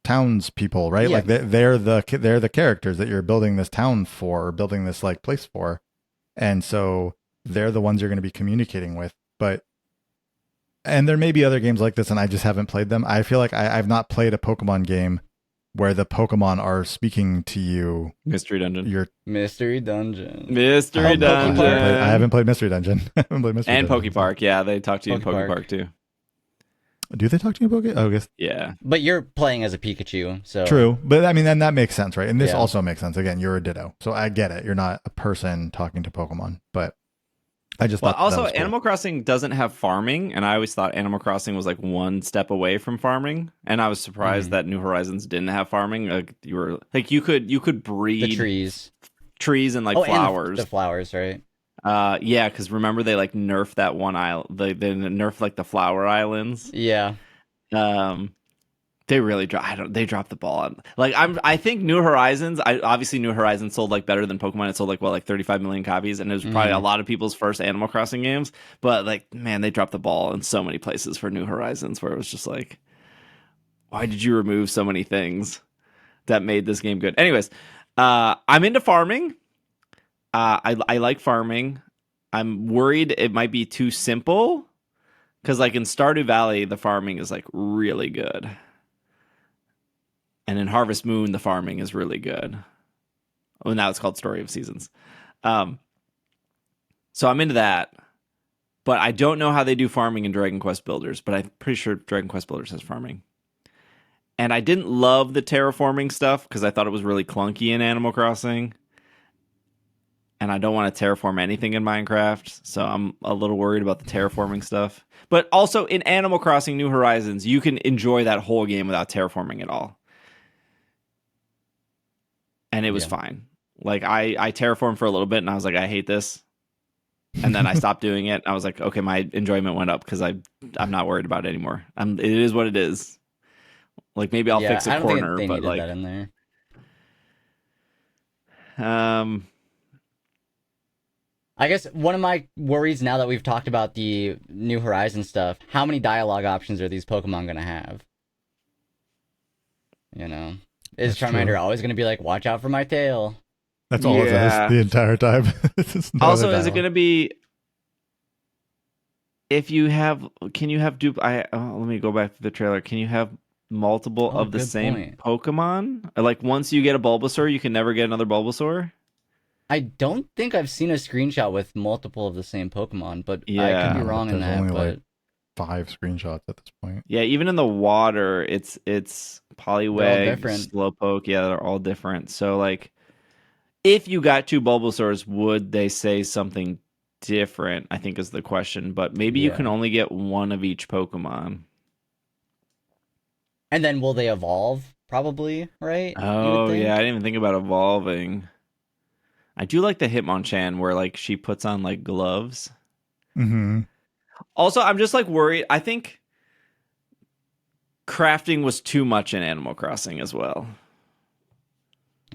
townspeople, right? Like they're the characters that you're building this town for, or building this like place for, and so they're the ones you're going to be communicating with. And there may be other games like this, and I just haven't played them. I feel like I've not played a Pokemon game where the Pokemon are speaking to you. Mystery Dungeon. Mystery Dungeon. Mystery Dungeon. I haven't played Mystery Dungeon. I haven't played Mystery and Dungeon. Pokepark. Yeah, they talk to you in Pokepark too. Do they talk to you in Poke? Oh, I guess. Yeah. But you're playing as a Pikachu, so. True. But I mean, then that makes sense, right? And this also makes sense. Again, you're a Ditto. So I get it. You're not a person talking to Pokemon. But I just thought also, that was cool. Animal Crossing doesn't have farming, and I always thought Animal Crossing was like one step away from farming. And I was surprised that New Horizons didn't have farming. Like you could breed the trees and like flowers. And the flowers, right? Yeah, because remember they like nerfed that one island. They nerfed like the flower islands. Yeah. They really they dropped the ball on. Like I think New Horizons. Obviously New Horizons sold like better than Pokemon. It sold like 35 million copies, and it was probably a lot of people's first Animal Crossing games. But like, man, they dropped the ball in so many places for New Horizons, where it was just like, why did you remove so many things that made this game good? Anyways, I'm into farming. I like farming. I'm worried it might be too simple, because like in Stardew Valley, the farming is like really good. And in Harvest Moon, the farming is really good. Well, now it's called Story of Seasons. So I'm into that. But I don't know how they do farming in Dragon Quest Builders, but I'm pretty sure Dragon Quest Builders has farming. And I didn't love the terraforming stuff because I thought it was really clunky in Animal Crossing. And I don't want to terraform anything in Minecraft, so I'm a little worried about the terraforming stuff. But also in Animal Crossing New Horizons, you can enjoy that whole game without terraforming at all. And it was fine. Like I terraformed for a little bit and I was like, I hate this. And then I stopped doing it. I was like, okay, my enjoyment went up because I'm not worried about it anymore. It is what it is. Like maybe I'll fix a corner, think they but like that in there. I guess one of my worries now that we've talked about the New Horizon stuff, how many dialogue options are these Pokemon going to have? Is Charmander always going to be like, watch out for my tail? That's all it says the entire time. Also, is it going to be, if you have, can you have let me go back to the trailer. Can you have multiple of the same Pokemon? Like once you get a Bulbasaur, you can never get another Bulbasaur? I don't think I've seen a screenshot with multiple of the same Pokemon, but I could be wrong in that. Only but like 5 screenshots at this point. Yeah, even in the water, it's Poliwag, Slowpoke. Yeah, they're all different. So like, if you got 2 Bulbasaurs, would they say something different? I think is the question. But maybe you can only get one of each Pokemon. And then will they evolve? Probably, right? Oh yeah, I didn't even think about evolving. I do like the Hitmonchan where like she puts on like gloves. Mm-hmm. Also, I'm just like worried. I think crafting was too much in Animal Crossing as well.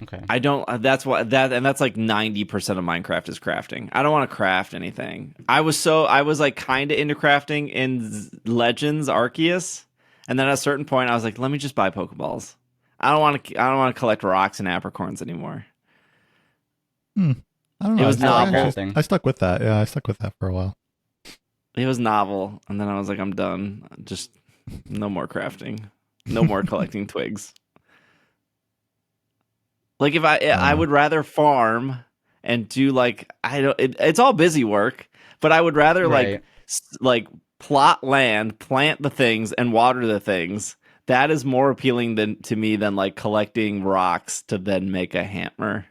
Okay. I don't. That's what that, and that's like 90% of Minecraft is crafting. I don't want to craft anything. I was like kind of into crafting in Legends Arceus, and then at a certain point, I was like, let me just buy Pokeballs. I don't want to collect rocks and apricorns anymore. I don't know. It was novel. I stuck with that. Yeah, I stuck with that for a while. It was novel, and then I was like, I'm done. Just no more crafting, no more collecting twigs. Like if I would rather farm and do like it's all busy work, but I would rather like plot land, plant the things, and water the things. That is more appealing to me than like collecting rocks to then make a hammer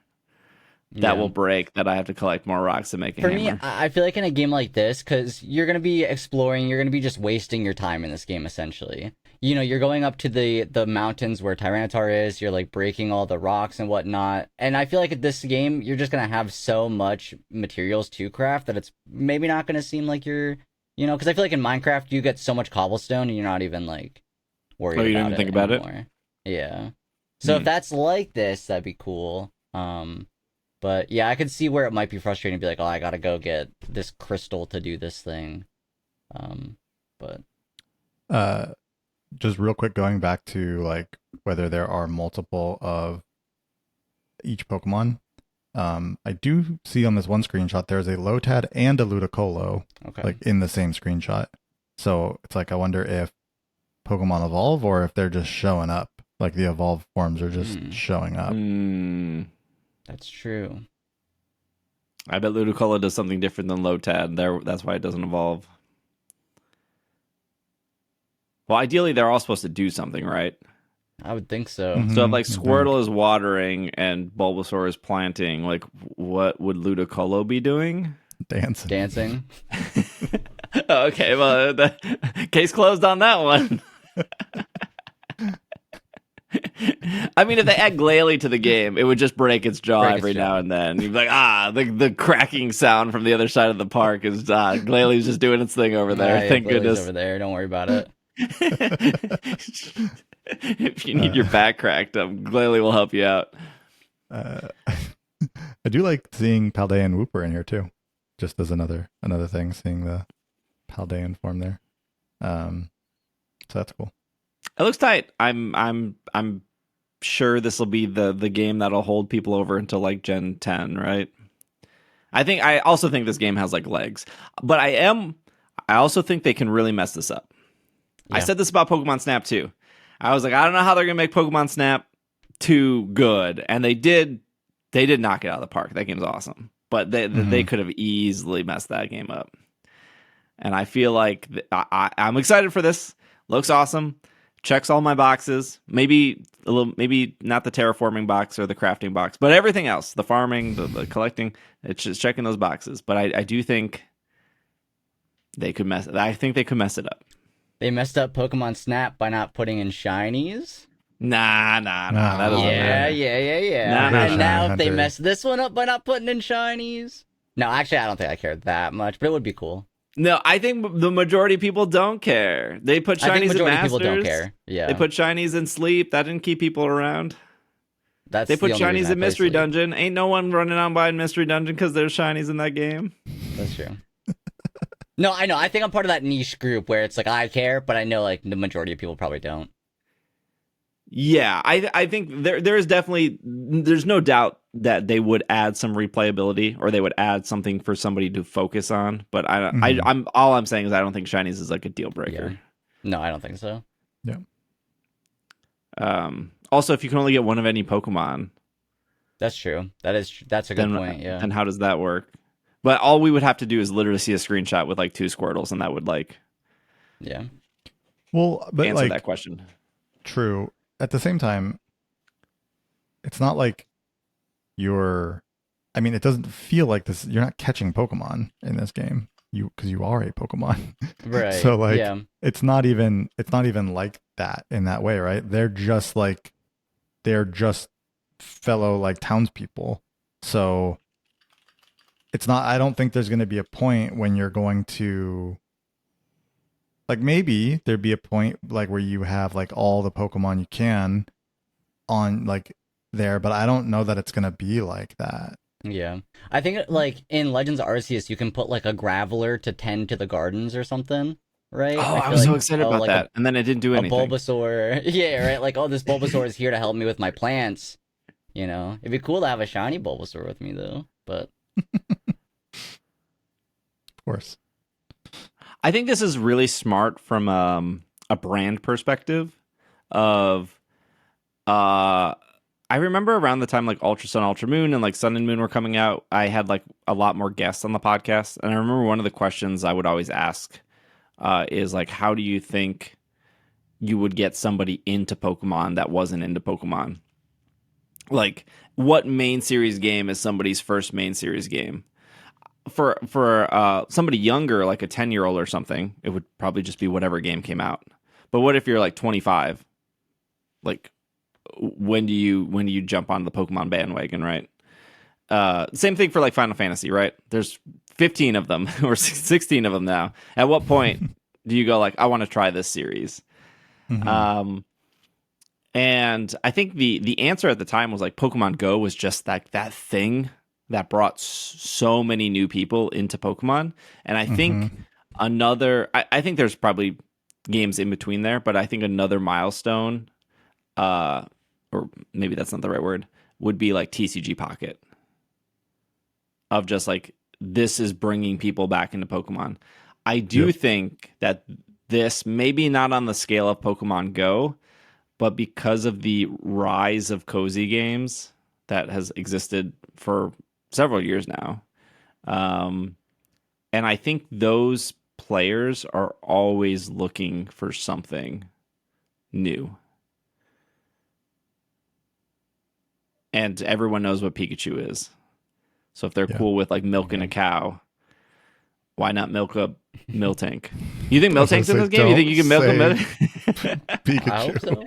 that will break. That I have to collect more rocks to make a hammer. For me, I feel like in a game like this, because you're gonna be exploring, you're gonna be just wasting your time in this game essentially. You know, you're going up to the mountains where Tyranitar is, you're like breaking all the rocks and whatnot. And I feel like at this game, you're just going to have so much materials to craft that it's maybe not going to seem like you're, you know, because I feel like in Minecraft, you get so much cobblestone and you're not even like worried about it. You didn't even think about anymore. Yeah. So if that's like this, that'd be cool. But yeah, I could see where it might be frustrating to be like, oh, I got to go get this crystal to do this thing. But. Just real quick, going back to like whether there are multiple of each Pokemon. I do see on this one screenshot there's a Lotad and a Ludicolo, like in the same screenshot. So it's like I wonder if Pokemon evolve or if they're just showing up. Like the evolved forms are just showing up. That's true. I bet Ludicolo does something different than Lotad. That's why it doesn't evolve. Well, ideally, they're all supposed to do something, right? I would think so. So if like Squirtle is watering and Bulbasaur is planting, like what would Ludicolo be doing? Dancing. Okay, well, case closed on that one. I mean, if they add Glalie to the game, it would just break its jaw every now and then. You'd be like, the cracking sound from the other side of the park is Glalie's just doing its thing over there. Thank goodness. Over there. Don't worry about it. If you need your back cracked up, Glalie will help you out. I do like seeing Paldean Wooper in here too, just as another thing, seeing the Paldean form there. So that's cool. It looks tight. I'm sure this will be the game that'll hold people over until like Gen 10, right? I also think this game has like legs, but I also think they can really mess this up. Yeah. I said this about Pokemon Snap too. I was like, I don't know how they're gonna make Pokemon Snap too good, and they did knock it out of the park. That game's awesome, but they could have easily messed that game up. And I feel like I'm excited for this. Looks awesome. Checks all my boxes. Maybe not the terraforming box or the crafting box, but everything else, the farming, the collecting, it's just checking those boxes. But I do think they could mess it up. They messed up Pokemon Snap by not putting in shinies? Nah. That doesn't Yeah. And now if they mess this one up by not putting in shinies? No, actually, I don't think I care that much, but it would be cool. No, I think the majority of people don't care. They put shinies in Masters. People don't care. Yeah. They put shinies in Sleep. That didn't keep people around. They put shinies in Mystery Dungeon. Ain't no one running on buying Mystery Dungeon because there's shinies in that game. That's true. No, I know. I think I'm part of that niche group where it's like I care, but I know like the majority of people probably don't. Yeah, I think there is definitely, there's no doubt that they would add some replayability or they would add something for somebody to focus on. But I'm all I'm saying is I don't think shinies is like a deal breaker. Yeah. No, I don't think so. Yeah. Also, if you can only get one of any Pokemon, that's true. That's a good point. Yeah. And how does that work? But all we would have to do is literally see a screenshot with like 2 Squirtles, and that would like, well, but answer like, that question. True. At the same time, it's not like it doesn't feel like this. You're not catching Pokemon in this game, because you are a Pokemon, right? So like, it's not even like that in that way, right? They're just fellow like townspeople. So it's not. I don't think there's going to be a point when you're going to Like maybe there'd be a point like where you have like all the Pokemon you can on like there, but I don't know that it's gonna be like that. Yeah. I think like in Legends Arceus you can put like a Graveler to tend to the gardens or something, right? Oh, I I feel was so like excited about like that, and then it didn't do a anything. Bulbasaur. Yeah, right? Like, oh, this Bulbasaur is here to help me with my plants. You know? It'd be cool to have a shiny Bulbasaur with me though, but Of course. I think this is really smart from a brand perspective. Of I remember around the time like Ultra Sun, Ultra Moon, and like Sun and Moon were coming out, I had like a lot more guests on the podcast, and I remember one of the questions I would always ask is like, how do you think you would get somebody into Pokemon that wasn't into Pokemon? Like, what main series game is somebody's first main series game? For somebody younger, like a 10-year-old or something, it would probably just be whatever game came out. But what if you're like 25? Like, when do you jump on the Pokemon bandwagon, right? Same thing for like Final Fantasy, right? There's 15 of them or 16 of them now. At what point do you go like, I want to try this series? Mhm. And I think the answer at the time was like Pokemon Go was just that thing that brought so many new people into Pokemon. And I think Mhm. I think there's probably games in between there, but I think another milestone, or maybe that's not the right word, would be like TCG Pocket, of just like, this is bringing people back into Pokemon. I do Yep. think that this, maybe not on the scale of Pokemon Go, but because of the rise of cozy games that has existed for several years now. Um, and I think those players are always looking for something new. And everyone knows what Pikachu is. So if they're Yeah. cool with like milking a cow, why not milk a Miltank? You think I was gonna Miltank's in say, this game? You think don't you can milk a say I hope Pikachu. so.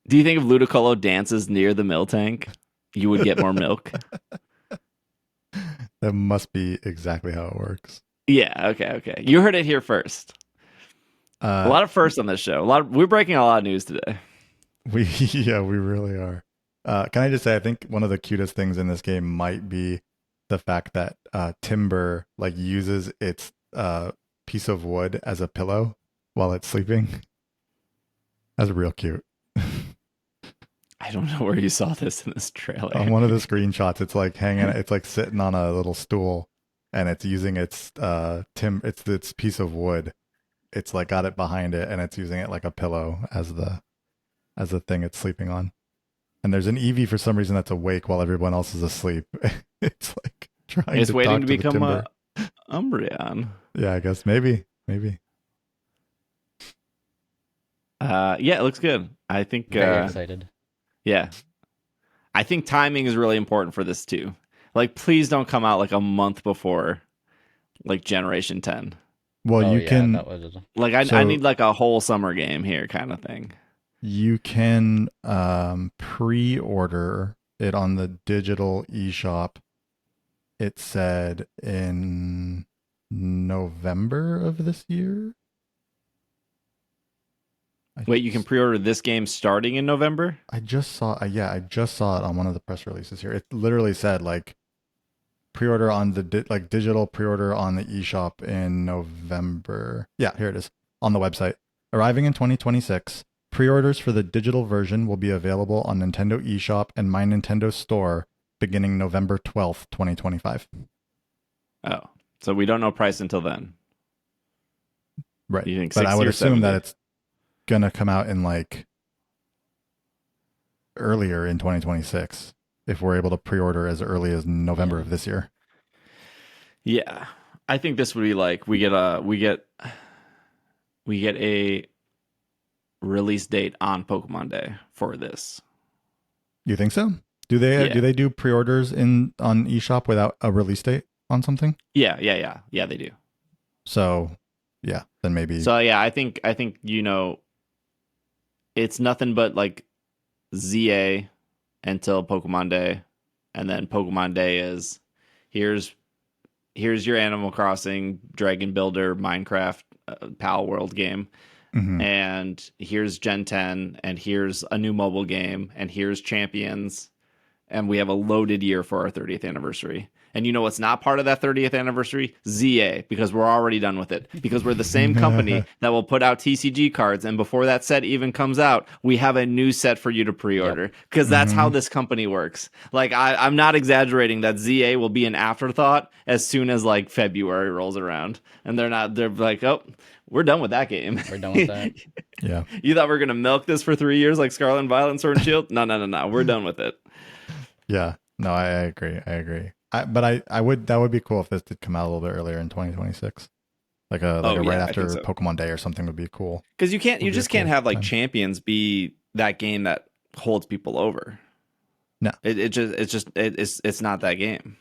Do you think if Ludicolo dances near the Miltank, you would get more milk? That must be exactly how it works. Yeah, okay. You heard it here first. A Uh, lot of firsts on this show. We're breaking a lot of news today. we yeah, we really are. Can I just say, I think one of the cutest things in this game might be the fact that Timber like uses its piece of wood as a pillow while it's sleeping. That's real cute. I don't know where you saw this in this trailer. On one of the screenshots, it's like hanging, it's like sitting on a little stool, and it's using its its piece of wood. It's like got it behind it, and it's using it like a pillow as the thing it's sleeping on. And there's an Eevee for some reason that's awake while everyone else is asleep. It's like trying It's to waiting talk to to the become a Timber. Umbreon. Yeah, I guess maybe. Yeah, it looks good. I think Very excited. yeah. I think timing is really important for this too. Like, please don't come out like a month before like Generation 10. Well, Oh you yeah, can that was Like, I so need like a whole summer game here kind of thing. you can pre-order it on the digital eShop. It said in November of this year. Wait, you can pre-order this game starting in November? I just saw I just saw it on one of the press releases here. It literally said like pre-order on the digital pre-order on the eShop in November. Yeah, here it is on the website. Arriving in 2026, pre-orders for the digital version will be available on Nintendo eShop and My Nintendo Store beginning November 12th, 2025. Oh, so we don't know price until then. Right. You think But 60 I would or assume 70? that it's gonna come out in like earlier in 2026 if we're able to pre-order as early as November of this year. Yeah. I think this would be like we get a release date on Pokemon Day for this. You think so? Do they do pre-orders on eShop without a release date on something? Yeah, they do. So, yeah, then maybe. So yeah, I think it's nothing but like ZA until Pokemon Day, and then Pokemon Day is here's your Animal Crossing, Dragon Builder, Minecraft, Pal World game. And here's Gen 10, and here's a new mobile game, and here's Champions, and we have a loaded year for our 30th anniversary. And you know what's not part of that 30th anniversary? ZA, because we're already done with it. Because we're the same company that will put out TCG cards, and before that set even comes out, we have a new set for you to pre-order. Because that's how this company works. Like, I'm not exaggerating that ZA will be an afterthought as soon as, like, February rolls around. And they're like, oh, we're done with that game. We're done with that. Yeah. You thought we were going to milk this for 3 years like Scarlet and Violet and Sword and Shield? No. We're done with it. Yeah. No, I agree. But that would be cool if this did come out a little bit earlier in 2026. Like right after Pokemon Day or something would be cool. Because you just can't have like Champions be that game that holds people over. No. It's not that game.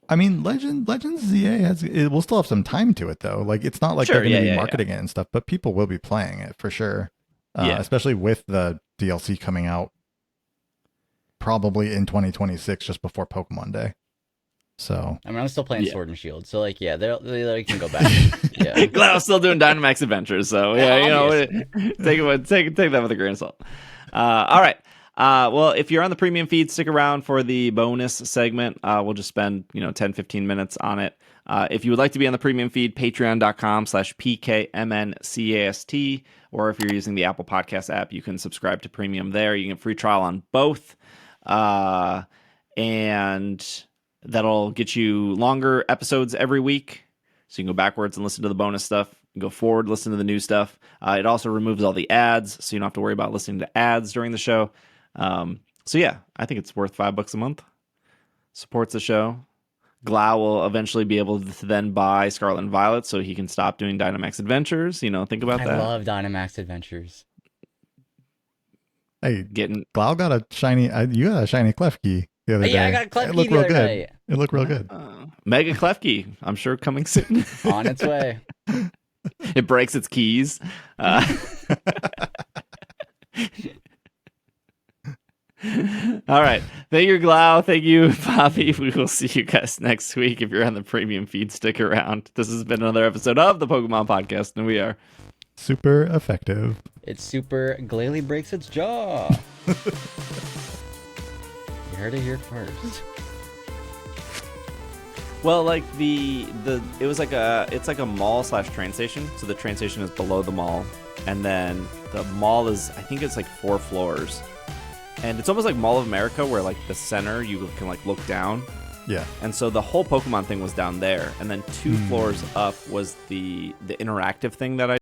I mean, Legends ZA it will still have some time to it though. Like it's not like they're going to be marketing it and stuff, but people will be playing it for sure. Especially with the DLC coming out probably in 2026, just before Pokemon Day. So I mean, I'm still playing Sword and Shield, so like, they can go back. Glad I'm still doing Dynamax Adventures, so take that with a grain of salt. All right. Well, if you're on the premium feed, stick around for the bonus segment. We'll just spend 10-15 minutes on it. If you would like to be on the premium feed, patreon.com/PKMNcast, or if you're using the Apple Podcast app, you can subscribe to premium there. You can get free trial on both. And that'll get you longer episodes every week. So you can go backwards and listen to the bonus stuff. You can go forward, listen to the new stuff. It also removes all the ads, so you don't have to worry about listening to ads during the show. So yeah, I think it's worth $5 a month. Supports the show. Glau will eventually be able to then buy Scarlet and Violet so he can stop doing Dynamax Adventures. Think about that. I love Dynamax Adventures. Hey, Glau got a shiny. You got a shiny Klefki the other day. Yeah, I got a Klefki the other day. It looked real good. Mega Klefki, I'm sure coming soon. On its way. It breaks its keys. All right. Thank you, Glau. Thank you, Bobby. We will see you guys next week. If you're on the premium feed, stick around. This has been another episode of the Pokemon Podcast, and we are super effective. It's super Glalie breaks its jaw. You heard it here first. Well, like it's like a mall/train station. So the train station is below the mall, and then the mall is, I think it's like 4 floors, and it's almost like Mall of America, where like the center you can like look down. Yeah. And so the whole Pokemon thing was down there, and then 2 floors up was the interactive thing that I